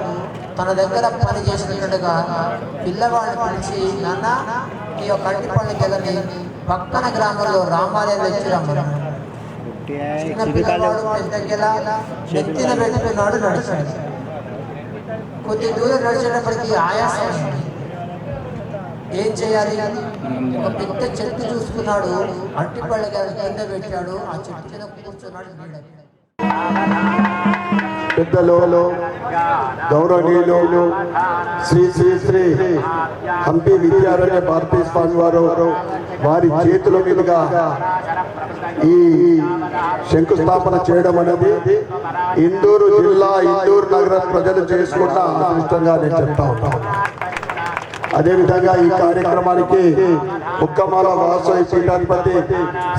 తన దగ్గర పని చేసినట్టుగా పిల్లవాడిని పిలిచి, నాన్న ఈ యొక్క అరటి పండ్ల గెలని పక్కన గ్రామంలో రామాలయంలో ఇచ్చి రమ్మన్నాడు. చిన్న పిల్లవాడు పెద్ద గెల నెత్తిన పెట్టుకున్నాడు, నడిచాడు. కొద్ది దూరం నడిచేటప్పటికి ఆయాసం. ఏం చేయాలి? ఒక పెద్ద చెట్టు చూసుకున్నాడు, అరటి పళ్ళ కింద పెట్టాడు, ఆ చెట్టు కింద కూర్చున్నాడు. పెద్దలు గౌరవనీయులు శ్రీ శ్రీ శ్రీ హంపి విద్యారణ్య భారతీ స్వామి వారి చేతుల మీదుగా ఈ శంకుస్థాపన చేయడం అనేది ఇందూరు జిల్లా ఇందూరు నగర ప్రజలు చేసుకున్న అదృష్టంగా నేను చెప్తా ఉంటాను. అదేవిధంగా ఈ కార్యక్రమానికి ముక్కమాల వాసవి పీఠాధిపతి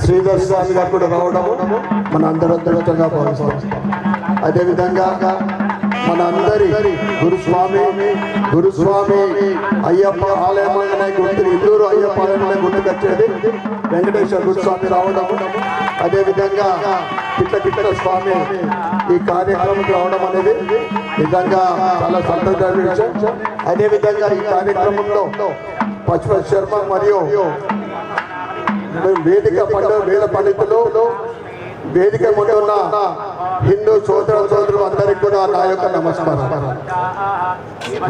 శ్రీధర్ స్వామి గారు కూడా రావడము మన అందరూ అదృష్టంగా భావిస్తాం. అదేవిధంగా మన అందరి గురుస్వామి అయ్యప్ప ఆలయమనే గుర్తు ఇందూరు అయ్యప్ప ఆలయమనే గుర్తుకొచ్చేది వెంకటేశ్వర గురుస్వామి రావడము. అదేవిధంగా కిట్ల స్వామి ఈ కార్యక్రమంకి రావడం అనేది నిజంగా చాలా సంతోషమైన విషయం. అదేవిధంగా ఈ కార్యక్రమంలో పశుపతి శర్మ మరియు వేదిక వేద పండితులు వేదిక ముందు ఉన్న హిందూ సోదరులు అందరికీ కూడా నా యొక్క నమస్కారం.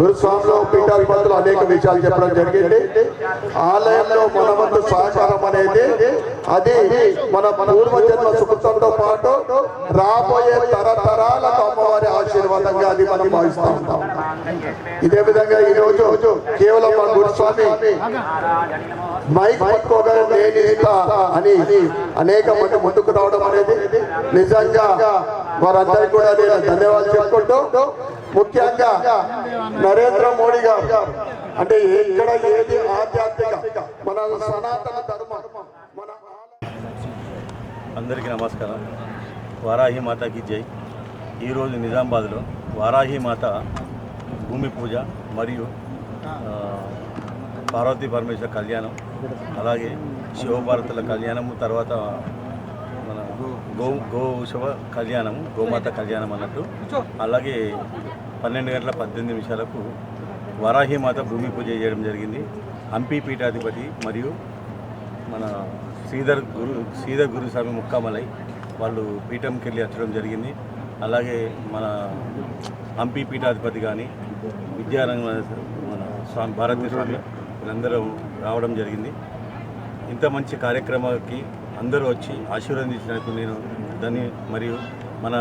గురుస్వామిలో పీఠాధిపతులు అనేక విషయాలు చెప్పడం జరిగింది. ఆలయంలో మన వంతు సహకారం అనేది అది మన పూర్వజన్మ సుకృతంతో పాటు రాబోయే తరతరాలకు అమ్మవారి ఆశీర్వాదంగా అది మనం భావిస్తూ ఉంటాం. ఇదే విధంగా ఈ రోజు కేవలం మన గురుస్వామి మైక్ పట్టుకోగల నేను ఇస్తా అని అనేక మంది ముందుకు రావడం అనేది నిజంగా వారందరికీ కూడా నేను ధన్యవాదాలు చెప్పుకుంటూ ముఖ్యంగా నరేంద్ర మోడీ గారు అంటే ఇక్కడ ఏది ఆధ్యాత్మిక మన సనాతన ధర్మం మన అందరికీ నమస్కారం. వారాహి మాతకి జై. ఈరోజు నిజామాబాద్లో వారాహి మాత భూమి పూజ మరియు పార్వతీ పరమేశ్వర కళ్యాణం, అలాగే శివభారతుల కళ్యాణము, తర్వాత మన గోశవ కళ్యాణము, గోమాత కళ్యాణం అన్నట్టు. అలాగే 12:18 వారాహి మాత భూమి పూజ చేయడం జరిగింది. హంపి పీఠాధిపతి మరియు మన శ్రీధర్ గురుస్వామి ముక్కామలై వాళ్ళు పీఠంకి వెళ్ళి వచ్చడం జరిగింది. అలాగే మన హంపి పీఠాధిపతి కానీ విద్యారంగ మన స్వామి భారతీ స్వామి వీళ్ళందరూ రావడం జరిగింది. ఇంత మంచి కార్యక్రమానికి అందరూ వచ్చి ఆశీర్వదించినందుకు నేను మరియు మన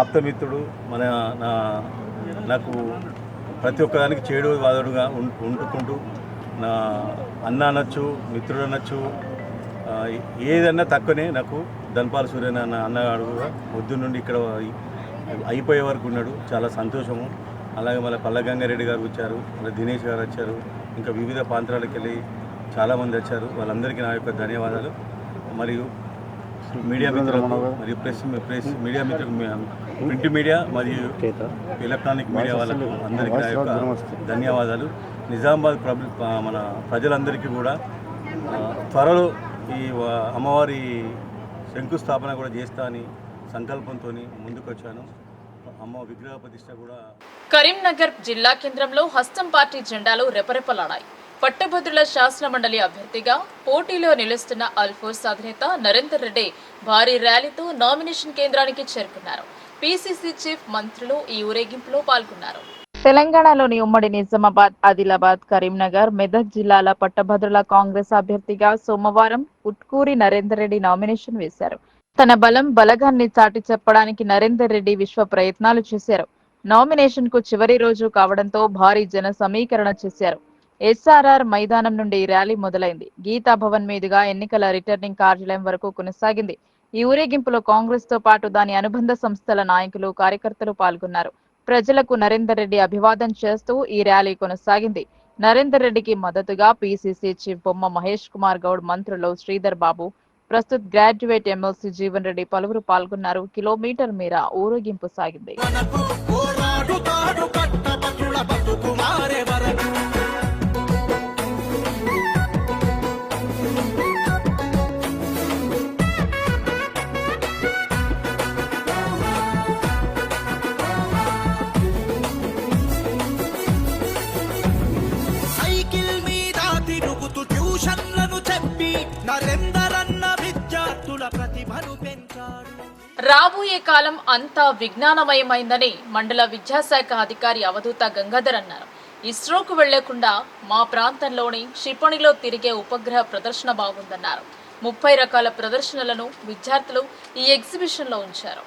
ఆప్తమిత్రుడు నాకు ప్రతి ఒక్కదానికి చేడు వాదుడుగా ఉంటుకుంటూ నా అన్న అనొచ్చు, మిత్రుడు అనొచ్చు, ఏదన్నా తక్కువనే నాకు ధన్పాల్ సూర్యన అన్న అడుగుగా పొద్దు నుండి ఇక్కడ అయిపోయే వరకు ఉన్నాడు. చాలా సంతోషము. అలాగే మళ్ళీ పల్లగంగారెడ్డి గారు వచ్చారు, మళ్ళీ దినేష్ గారు వచ్చారు, ఇంకా వివిధ ప్రాంతాలకు వెళ్ళి చాలామంది వచ్చారు. వాళ్ళందరికీ నా యొక్క ధన్యవాదాలు. మరియు మీడియా మిత్రులకు మరియు ప్రెస్ మీడియా మిత్రులకు, ప్రింట్ మీడియా మరియు ఎలక్ట్రానిక్ మీడియా వాళ్ళకు అందరికీ నా యొక్క ధన్యవాదాలు. నిజామాబాద్ మన ప్రజలందరికీ కూడా త్వరలో ఈ అమ్మవారి శంకుస్థాపన కూడా చేస్తా అని సంకల్పంతో ముందుకొచ్చాను. అమ్మ విగ్రహ ప్రతిష్ట కూడా. కరీంనగర్ జిల్లా కేంద్రంలో హస్తం పార్టీ జెండాలు రెపరెపలాడాయి. పట్టభద్రుల శాసన మండలి అభ్యర్థిగా పోటీలో నిలుస్తున్న అల్ఫోర్స్ అధినేత నరేందర్ రెడ్డి భారీ ర్యాలీతో నామినేషన్ కేంద్రానికి చేరుకున్నారు. పీసీసీ చీఫ్ మంత్రులు ఈ ఊరేగింపులో పాల్గొన్నారు. తెలంగాణలోని ఉమ్మడి నిజామాబాద్, ఆదిలాబాద్, కరీంనగర్, మెదక్ జిల్లాల పట్టభద్రుల కాంగ్రెస్ అభ్యర్థిగా సోమవారం ఉట్కూరి నరేందర్ రెడ్డి నామినేషన్ వేశారు. తన బలగాన్ని చాటి చెప్పడానికి నరేందర్ రెడ్డి విశ్వ ప్రయత్నాలు చేశారు. నామినేషన్ కు చివరి రోజు కావడంతో భారీ జన సమీకరణ చేశారు. ఎస్ఆర్ఆర్ మైదానం నుండి ర్యాలీ మొదలైంది. గీతా భవన్ మీదుగా ఎన్నికల రిటర్నింగ్ కార్యాలయం వరకు కొనసాగింది. ఈ ఊరేగింపులో కాంగ్రెస్ తో పాటు దాని అనుబంధ సంస్థల నాయకులు, కార్యకర్తలు పాల్గొన్నారు. ప్రజలకు నరేందర్ రెడ్డి అభివాదం చేస్తూ ఈ ర్యాలీ కొనసాగింది. నరేందర్ రెడ్డికి మద్దతుగా పీసీసీ చీఫ్ బొమ్మ మహేష్ కుమార్ గౌడ్, మంత్రులు శ్రీధర్ బాబు, ప్రస్తుత గ్రాడ్యుయేట్ ఎమ్మెల్సీ జీవన్ రెడ్డి పలువురు పాల్గొన్నారు. కిలోమీటర్ మేర ఊరేగింపు సాగింది. రాబోయే కాలం అంతా విజ్ఞానమయమైందని మండల విద్యాశాఖ అధికారి అవధూత గంగాధర్ అన్నారు. ఇస్రోకు వెళ్లకుండా మా ప్రాంతంలోని క్షిపణిలో తిరిగే ఉపగ్రహ ప్రదర్శన బాగుందన్నారు. 30 రకాల ప్రదర్శనలను విద్యార్థులు ఈ ఎగ్జిబిషన్లో ఉంచారు.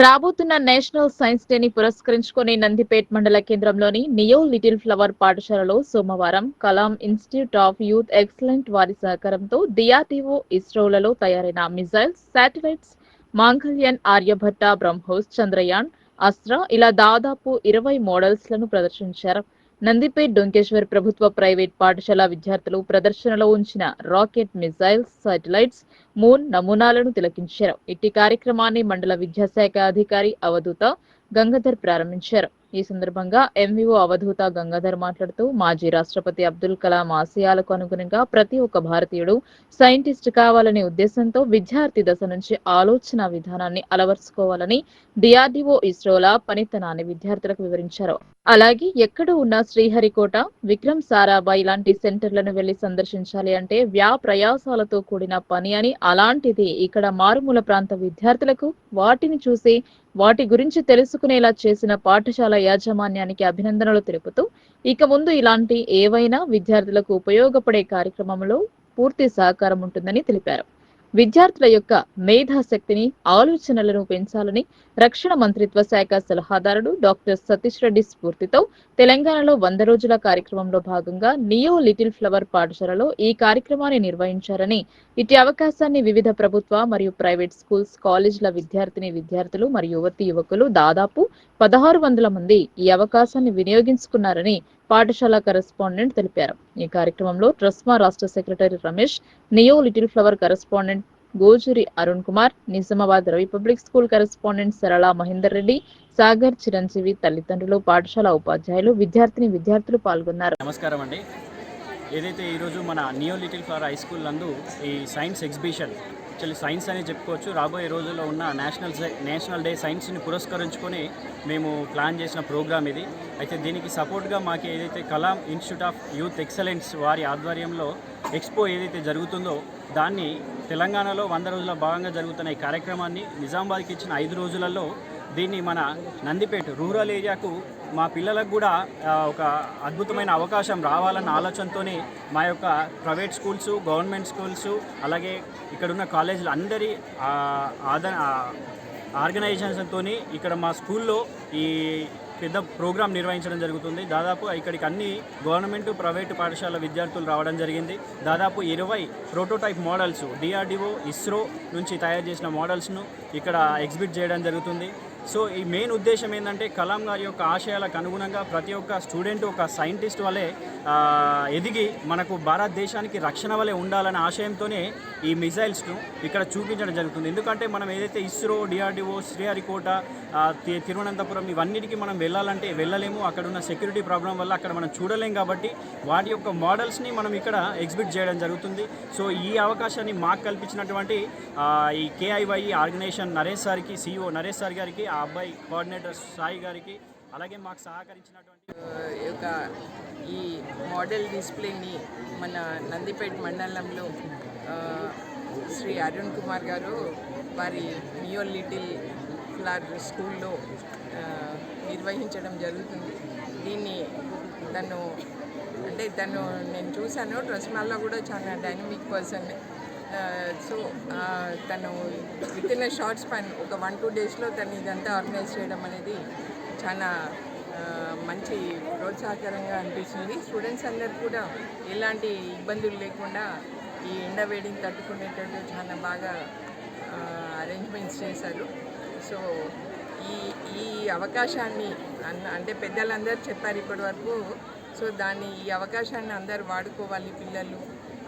రాబోతున్న నేషనల్ సైన్స్ డేని పురస్కరించుకుని నందిపేట్ మండల కేంద్రంలోని నియో లిటిల్ ఫ్లవర్ పాఠశాలలో సోమవారం Kalam institute of youth excellent వారి సహకారంతో డిఆర్డీఓ ఇస్రోలలో తయారైన మిజైల్స్, శాటిలైట్స్, మాంగళ్యన్, ఆర్యభట్ట, బ్రహ్మోస్, చంద్రయాన్, అస్త్ర ఇలా దాదాపు 20 మోడల్స్ లను ప్రదర్శించారు. నందిపేట్ డొంకేశ్వర్ ప్రభుత్వ ప్రైవేట్ పాఠశాల విద్యార్థులు ప్రదర్శనలో ఉంచిన రాకెట్, మిజైల్స్, శాటిలైట్స్, మూన్ నమూనాలను తిలకించారు. ఇట్టి కార్యక్రమాన్ని మండల విద్యాశాఖ అధికారి అవధూత గంగాధర్ ప్రారంభించారు. ఈ సందర్భంగా ఎంవీఓ అవధూత గంగాధర్ మాట్లాడుతూ మాజీ రాష్ట్రపతి అబ్దుల్ కలాం ఆశయాలకు అనుగుణంగా ప్రతి ఒక్క భారతీయుడు సైంటిస్ట్ కావాలనే ఉద్దేశంతో విద్యార్థి దశ నుంచి ఆలోచన విధానాన్ని అలవర్చుకోవాలని డిఆర్డీఓ ఇస్రోల పనితనాన్ని విద్యార్థులకు వివరించారు. అలాగే ఎక్కడ ఉన్న శ్రీహరికోట, విక్రమ్ సారాభాయ్ లాంటి సెంటర్లను వెళ్లి సందర్శించాలి అంటే ప్రయాసాలతో కూడిన పని అని, అలాంటిది ఇక్కడ మారుమూల ప్రాంత విద్యార్థులకు వాటిని చూసి వాటి గురించి తెలుసుకునేలా చేసిన పాఠశాల యాజమాన్యానికి అభినందనలు తెలుపుతూ ఇక ముందు ఇలాంటి ఏవైనా విద్యార్థులకు ఉపయోగపడే కార్యక్రమంలో పూర్తి సహకారం ఉంటుందని తెలిపారు. విద్యార్థుల యొక్క మేధాశక్తిని, ఆలోచనలను పెంచాలని రక్షణ మంత్రిత్వ శాఖ సలహాదారుడు డాక్టర్ సతీష్ రెడ్డి స్ఫూర్తితో తెలంగాణలో 100 రోజుల కార్యక్రమంలో భాగంగా నియో లిటిల్ ఫ్లవర్ పాఠశాలలో ఈ కార్యక్రమాన్ని నిర్వహించారని, ఇటు అవకాశాన్ని వివిధ ప్రభుత్వ మరియు ప్రైవేట్ స్కూల్స్, కాలేజీల విద్యార్థులు మరియు యువతీ యువకులు దాదాపు 1600 మంది ఈ అవకాశాన్ని వినియోగించుకున్నారని పాఠశాల కరెస్పాండెంట్ తెలిపారు. ఈ కార్యక్రమంలో ట్రస్మా రాష్ట్ర secretary Ramesh, neo little flower correspondent Gojuri Arun Kumar, Nizamabad Ravi public school correspondent Sarala Mahender Reddy, Sagar Chiranjeevi తల్లిదండ్రులు, పాఠశాల ఉపాధ్యాయులు, విద్యార్థులు పాల్గొన్నారు. నమస్కారం అండి. ఏదైతే ఈరోజు మన neo little flower high school నందు ఈ సైన్స్ ఎగ్జిబిషన్, యాక్చువల్లీ సైన్స్ అని చెప్పుకోవచ్చు, రాబోయే రోజుల్లో ఉన్న నేషనల్ డే సైన్స్ని పురస్కరించుకొని మేము ప్లాన్ చేసిన ప్రోగ్రామ్ ఇది. అయితే దీనికి సపోర్ట్గా మాకు ఏదైతే Kalam institute of youth excellence వారి ఆధ్వర్యంలో ఎక్స్పో ఏదైతే జరుగుతుందో దాన్ని తెలంగాణలో 100 రోజుల భాగంగా జరుగుతున్న ఈ కార్యక్రమాన్ని నిజామాబాద్కి ఇచ్చిన 5 రోజులలో దీన్ని మన నందిపేట రూరల్ ఏరియాకు మా పిల్లలకు కూడా ఒక అద్భుతమైన అవకాశం రావాలన్న ఆలోచనతోనే మా యొక్క ప్రైవేట్ స్కూల్స్, గవర్నమెంట్ స్కూల్స్, అలాగే ఇక్కడున్న కాలేజీలు అందరి ఆర్గనైజేషన్స్తో ఇక్కడ మా స్కూల్లో ఈ పెద్ద ప్రోగ్రాం నిర్వహించడం జరుగుతుంది. దాదాపు ఇక్కడికి అన్ని గవర్నమెంట్, ప్రైవేటు పాఠశాల విద్యార్థులు రావడం జరిగింది. దాదాపు 20 ప్రోటోటైప్ మోడల్స్ డిఆర్డీఓ ఇస్రో నుంచి తయారు చేసిన మోడల్స్ను ఇక్కడ ఎగ్జిబిట్ చేయడం జరుగుతుంది. సో ఈ మెయిన్ ఉద్దేశం ఏంటంటే కలాం గారి యొక్క ఆశయాలకు అనుగుణంగా ప్రతి ఒక్క స్టూడెంట్ ఒక సైంటిస్ట్ వలె ఎదిగి మనకు భారతదేశానికి రక్షణ వలె ఉండాలనే ఆశయంతోనే ఈ మిసైల్స్ను ఇక్కడ చూపించడం జరుగుతుంది. ఎందుకంటే మనం ఏదైతే ఇస్రో, డిఆర్డీఓ, శ్రీహరికోట, తిరువనంతపురం ఇవన్నిటికీ మనం వెళ్ళాలంటే వెళ్ళలేము. అక్కడ ఉన్న సెక్యూరిటీ ప్రాబ్లం వల్ల అక్కడ మనం చూడలేం. కాబట్టి వాటి యొక్క మోడల్స్ని మనం ఇక్కడ ఎగ్జిబిట్ చేయడం జరుగుతుంది. సో ఈ అవకాశాన్ని మాకు కల్పించినటువంటి ఈ కేఐవై ఆర్గనైజేషన్ నరేష్ సార్కి, సిఇఓ నరేష్ సార్ గారికి, ఆ అబ్బాయి కోఆర్డినేటర్ సాయి గారికి, అలాగే మాకు సహకరించినటువంటి ఈ మోడల్ డిస్ప్లేని మన నందిపేట మండలంలో శ్రీ అరుణ్ కుమార్ గారు వారి నియో లిటిల్ ఫ్లవర్ స్కూల్లో నిర్వహించడం జరుగుతుంది. దీన్ని తను నేను చూశాను, ట్రస్మాల్లో కూడా చాలా డైనమిక్ పర్సన్. సో తను విత్ ఇన్ షార్ట్ స్పాన్ ఒక 1-2 డేస్లో తను ఇదంతా ఆర్గనైజ్ చేయడం అనేది చాలా మంచి ప్రోత్సాహకరంగా అనిపిస్తుంది. స్టూడెంట్స్ అందరు కూడా ఎలాంటి ఇబ్బందులు లేకుండా ఈ ఎండ వేడిని తట్టుకునేటట్టు చాలా బాగా అరేంజ్మెంట్స్ చేశారు. సో ఈ అవకాశాన్ని అంటే పెద్దలందరూ చెప్పారు ఇప్పటి వరకు. సో ఈ అవకాశాన్ని అందరూ వాడుకోవాలి పిల్లలు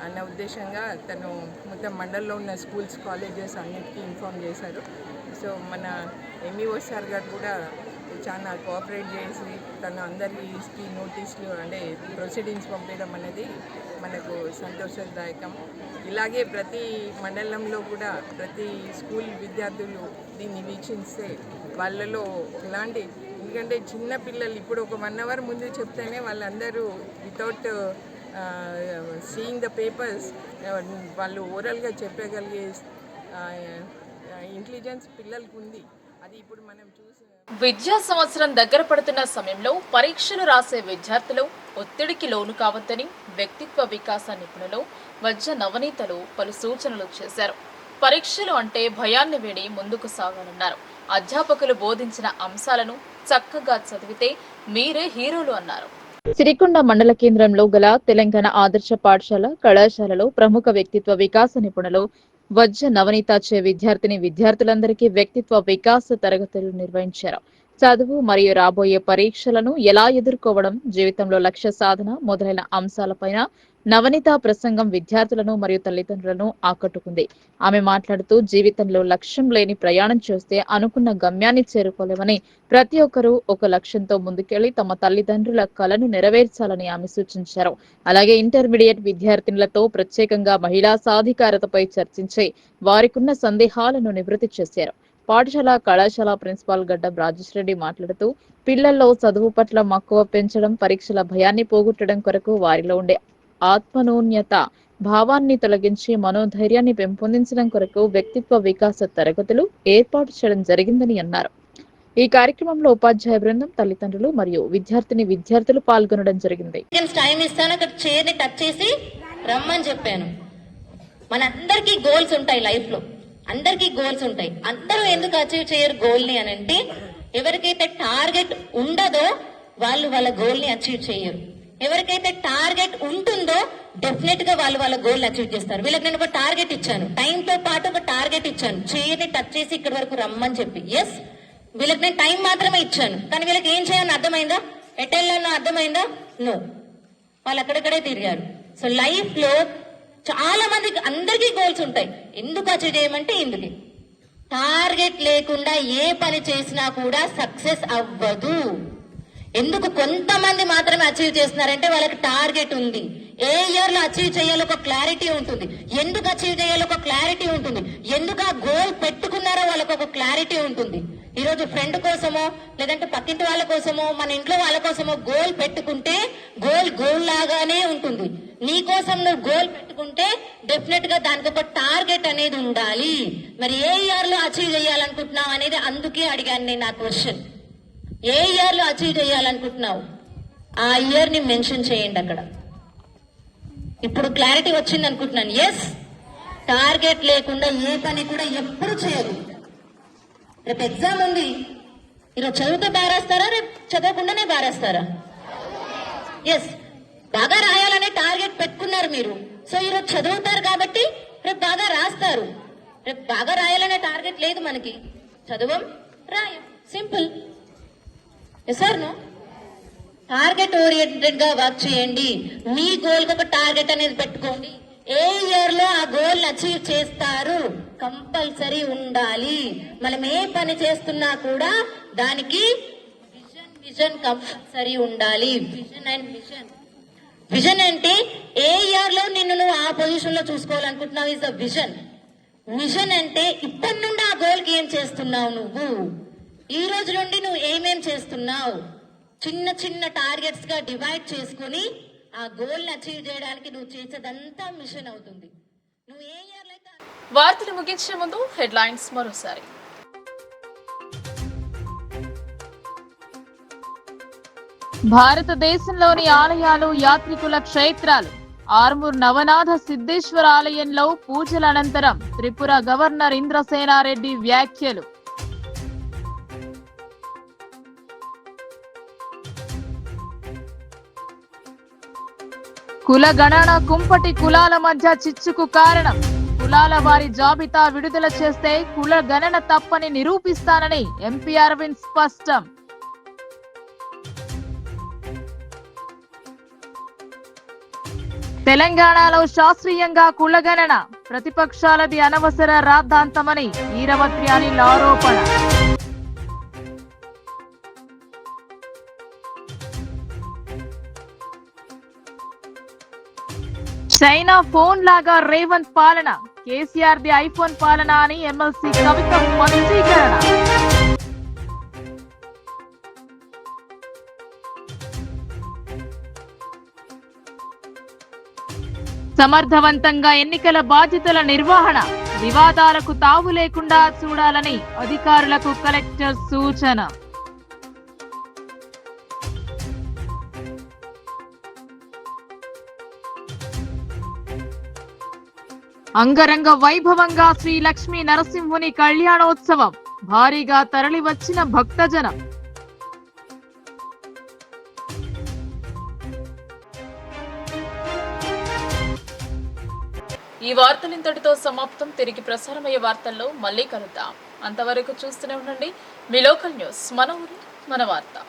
అన్న ఉద్దేశంగా తను మొత్తం మండలంలో ఉన్న స్కూల్స్, కాలేజెస్ అన్నిటికీ ఇన్ఫామ్ చేశారు. సో మన ఎంఈఓ సార్ గారు కూడా చాలా కోఆపరేట్ చేసి తను అందరికీ నోటీసులు అంటే ప్రొసీడింగ్స్ పంపించడం అనేది మనకు సంతోషదాయకం. ఇలాగే ప్రతి మండలంలో కూడా ప్రతి స్కూల్ విద్యార్థులు దీన్ని వీక్షిస్తే వాళ్ళలో ఎలాంటి, ఎందుకంటే చిన్న పిల్లలు ఇప్పుడు ఒక 1 అవర్ ముందు చెప్తేనే వాళ్ళందరూ వితౌట్ సీయింగ్ ద పేపర్స్ వాళ్ళు ఓరల్గా చెప్పగలిగే ఇంటెలిజెన్స్ పిల్లలకు ఉంది. అది ఇప్పుడు మనం చూసి విద్యా సంవత్సరం దగ్గర పడుతున్న సమయంలో పరీక్షలు రాసే విద్యార్థులు ఒత్తిడికి లోను కావద్దని వ్యక్తిత్వ వికాస నిపుణులు వజ్ర నవనీతలు పలు సూచనలు చేశారు. పరీక్షలు అంటే భయాన్ని వీడి ముందుకు సాగాలన్నారు. అధ్యాపకులు బోధించిన అంశాలను చక్కగా చదివితే మీరే హీరోలు అన్నారు. సిరికొండ మండల కేంద్రంలో గల తెలంగాణ ఆదర్శ పాఠశాల కళాశాలలో ప్రముఖ వ్యక్తిత్వ వికాస నిపుణులు వజ్జ నవనీత చే విద్యార్థులందరికీ వ్యక్తిత్వ వికాస తరగతులు నిర్వహించారు. చదువు మరియు రాబోయే పరీక్షలను ఎలా ఎదుర్కోవడం, జీవితంలో లక్ష్య సాధన మొదలైన అంశాలపైన నవనీత ప్రసంగం విద్యార్థులను మరియు తల్లిదండ్రులను ఆకట్టుకుంది. ఆమె మాట్లాడుతూ జీవితంలో లక్ష్యం లేని ప్రయాణం చేస్తే అనుకున్న గమ్యాన్ని చేరుకోలేమని, ప్రతి ఒక్కరూ ఒక లక్ష్యంతో ముందుకెళ్లి తమ తల్లిదండ్రుల కలను నెరవేర్చాలని ఆమె సూచించారు. అలాగే ఇంటర్మీడియట్ విద్యార్థినులతో ప్రత్యేకంగా మహిళా సాధికారతపై చర్చించి వారికున్న సందేహాలను నివృత్తి చేశారు. పాఠశాల కళాశాల ప్రిన్సిపాల్ గడ్డం రాజేశ్వరరెడ్డి మాట్లాడుతూ పిల్లల్లో చదువు పట్ల మక్కువ పెంచడం, పరీక్షల భయాన్ని పోగొట్టడం కొరకు వారిలో ఉండే ఆత్మనూన్యత భావాన్ని తొలగించి మనోధైర్యాన్ని పెంపొందించడం కొరకు వ్యక్తిత్వ వికాస తరగతులు ఏర్పాటు చేయడం జరిగిందని అన్నారు. ఈ కార్యక్రమంలో ఉపాధ్యాయ బృందం, తల్లిదండ్రులు మరియు విద్యార్థులు పాల్గొనడం జరిగింది. టైం ఇస్తాను, అక్కడ చైర్ని టచ్ చేసి రమ్మని చెప్పాను. మనందరికీ గోల్స్ ఉంటాయి లైఫ్ లో, అందరికీ గోల్స్ ఉంటాయి. అందరూ ఎందుకు అచీవ్ చేయరు గోల్ ని అని అంటే, ఎవరికైతే టార్గెట్ ఉండదో వాళ్ళు వాళ్ళ గోల్ ని అచీవ్ చేయరు. ఎవరికైతే టార్గెట్ ఉంటుందో డెఫినెట్ గా వాళ్ళు వాళ్ళ గోల్ అచీవ్ చేస్తారు. వీళ్ళకి నేను ఒక టార్గెట్ ఇచ్చాను, టైంతో పాటు ఒక టార్గెట్ ఇచ్చాను, చైర్ని టచ్ చేసి ఇక్కడి వరకు రమ్మని చెప్పి. ఎస్, వీళ్ళకి నేను టైం మాత్రమే ఇచ్చాను, కానీ వీళ్ళకి ఏం చేయాలని అర్థమైందా, ఎటెళ్ళాలో అర్థమైందా? నో, వాళ్ళు అక్కడక్కడే తిరిగారు. సో లైఫ్ లో చాలా మందికి అందరికీ గోల్స్ ఉంటాయి. ఎందుకు అచీవ్ చేయమంటే ఇందుకే. టార్గెట్ లేకుండా ఏ పని చేసినా కూడా సక్సెస్ అవ్వదు. ఎందుకు కొంతమంది మాత్రమే అచీవ్ చేస్తున్నారంటే వాళ్ళకి టార్గెట్ ఉంది. ఏ ఇయర్ లో అచీవ్ చేయాలో ఒక క్లారిటీ ఉంటుంది, ఎందుకు అచీవ్ చేయాలో ఒక క్లారిటీ ఉంటుంది, ఎందుకు ఆ గోల్ పెట్టుకున్నారో వాళ్ళకి ఒక క్లారిటీ ఉంటుంది. ఈరోజు ఫ్రెండ్ కోసమో లేదంటే పక్కింటి వాళ్ళ కోసమో మన ఇంట్లో వాళ్ళ కోసమో గోల్ పెట్టుకుంటే గోల్ లాగానే ఉంటుంది. నీ కోసం నువ్వు గోల్ పెట్టుకుంటే డెఫినెట్ గా దానికి ఒక టార్గెట్ అనేది ఉండాలి. మరి ఏ ఇయర్ లో అచీవ్ చేయాలనుకుంటున్నావు అనేది అందుకే అడిగాను నేను ఆ క్వశ్చన్. ఏ ఇయర్ లో అచీవ్ చేయాలనుకుంటున్నావు ఆ ఇయర్ ని మెన్షన్ చేయండి అక్కడ. ఇప్పుడు క్లారిటీ వచ్చింది అనుకుంటున్నాను. ఎస్, టార్గెట్ లేకుండా ఏ పని కూడా ఎప్పుడు చేయరు. రేపు ఎగ్జామ్ ఉంది, ఈరోజు చదివితే బారేస్తారా, రేపు చదవకుండానే బారేస్తారా? ఎస్, బాగా రాయాలనే టార్గెట్ పెట్టుకున్నారు మీరు. సో ఈరోజు చదువుతారు కాబట్టి రేపు బాగా రాస్తారు. రేపు బాగా రాయాలనే టార్గెట్ లేదు మనకి, చదవం రాయం, simple. Yes sir no? Target oriented గా వర్క్ చేయండి. మీ గోల్ కి ఒక టార్గెట్ అనేది పెట్టుకోండి. ఏ ఇయర్ లో ఆ గోల్ అచీవ్ చేస్తారు కంపల్సరీ ఉండాలి. మనం ఏ పని చేస్తున్నా కూడా దానికి విజన్ కంపల్సరీ ఉండాలి. Vision and vision. విజన్ అంటే ఏ ఇయర్ లో నిన్ను నువ్వు ఆ పొజిషన్ లో చూసుకోవాలనుకుంటున్నావు ఇస్ ద విజన్. విజన్ అంటే ఇప్పటి నుండి ఆ గోల్ కి ఏం చేస్తున్నావు, నువ్వు ఈ రోజు నుండి నువ్వు ఏమేం చేస్తున్నావు. చిన్న చిన్న టార్గెట్స్ గా డివైడ్ చేసుకుని ఆ గోల్ ని అచీవ్ చేయడానికి నువ్వు చేసేదంతా మిషన్ అవుతుంది. నువ్వు ఏ ఇయర్ అయితే. వార్తలు ముగించే ముందు హెడ్లైన్స్ మరోసారి. భారతదేశంలోని ఆలయాలు, యాత్రికుల క్షేత్రాలు. ఆర్మూర్ నవనాథ సిద్ధేశ్వర ఆలయంలో పూజల అనంతరం త్రిపుర గవర్నర్ ఇంద్రసేనారెడ్డి వ్యాఖ్యలు. కుల గణన కుంపటి కులాల మధ్య చిచ్చుకు కారణం. కులాల వారి జాబితా విడుదల చేస్తే కుల గణన తప్పని నిరూపిస్తానని ఎంపీ అరవింద్ స్పష్టం. తెలంగాణలో శాస్త్రీయంగా కులగణన, ప్రతిపక్షాలది అనవసర రాద్ధాంతమని వీరభద్రి అనిల్ ఆరోపణ. చైనా ఫోన్ లాగా రేవంత్ పాలన, కేసీఆర్ ది ఐఫోన్ పాలన అని ఎమ్మెల్సీ కవిత స్పష్టీకరణ. సమర్థవంతంగా ఎన్నికల బాధ్యతల నిర్వహణ, వివాదాలకు తావు లేకుండా చూడాలని అధికారులకు కలెక్టర్ సూచన. అంగరంగ వైభవంగా శ్రీ లక్ష్మీ నరసింహుని కళ్యాణోత్సవం భారీగా తరలివచ్చిన భక్తజనం. ఈ వార్తలు ఇంతటితో సమాప్తం. తిరిగి ప్రసారమయ్యే వార్తల్లో మళ్ళీ కలుద్దాం. అంతవరకు చూస్తూనే ఉండండి మీ లోకల్ న్యూస్. మన ఊరు మన వార్త.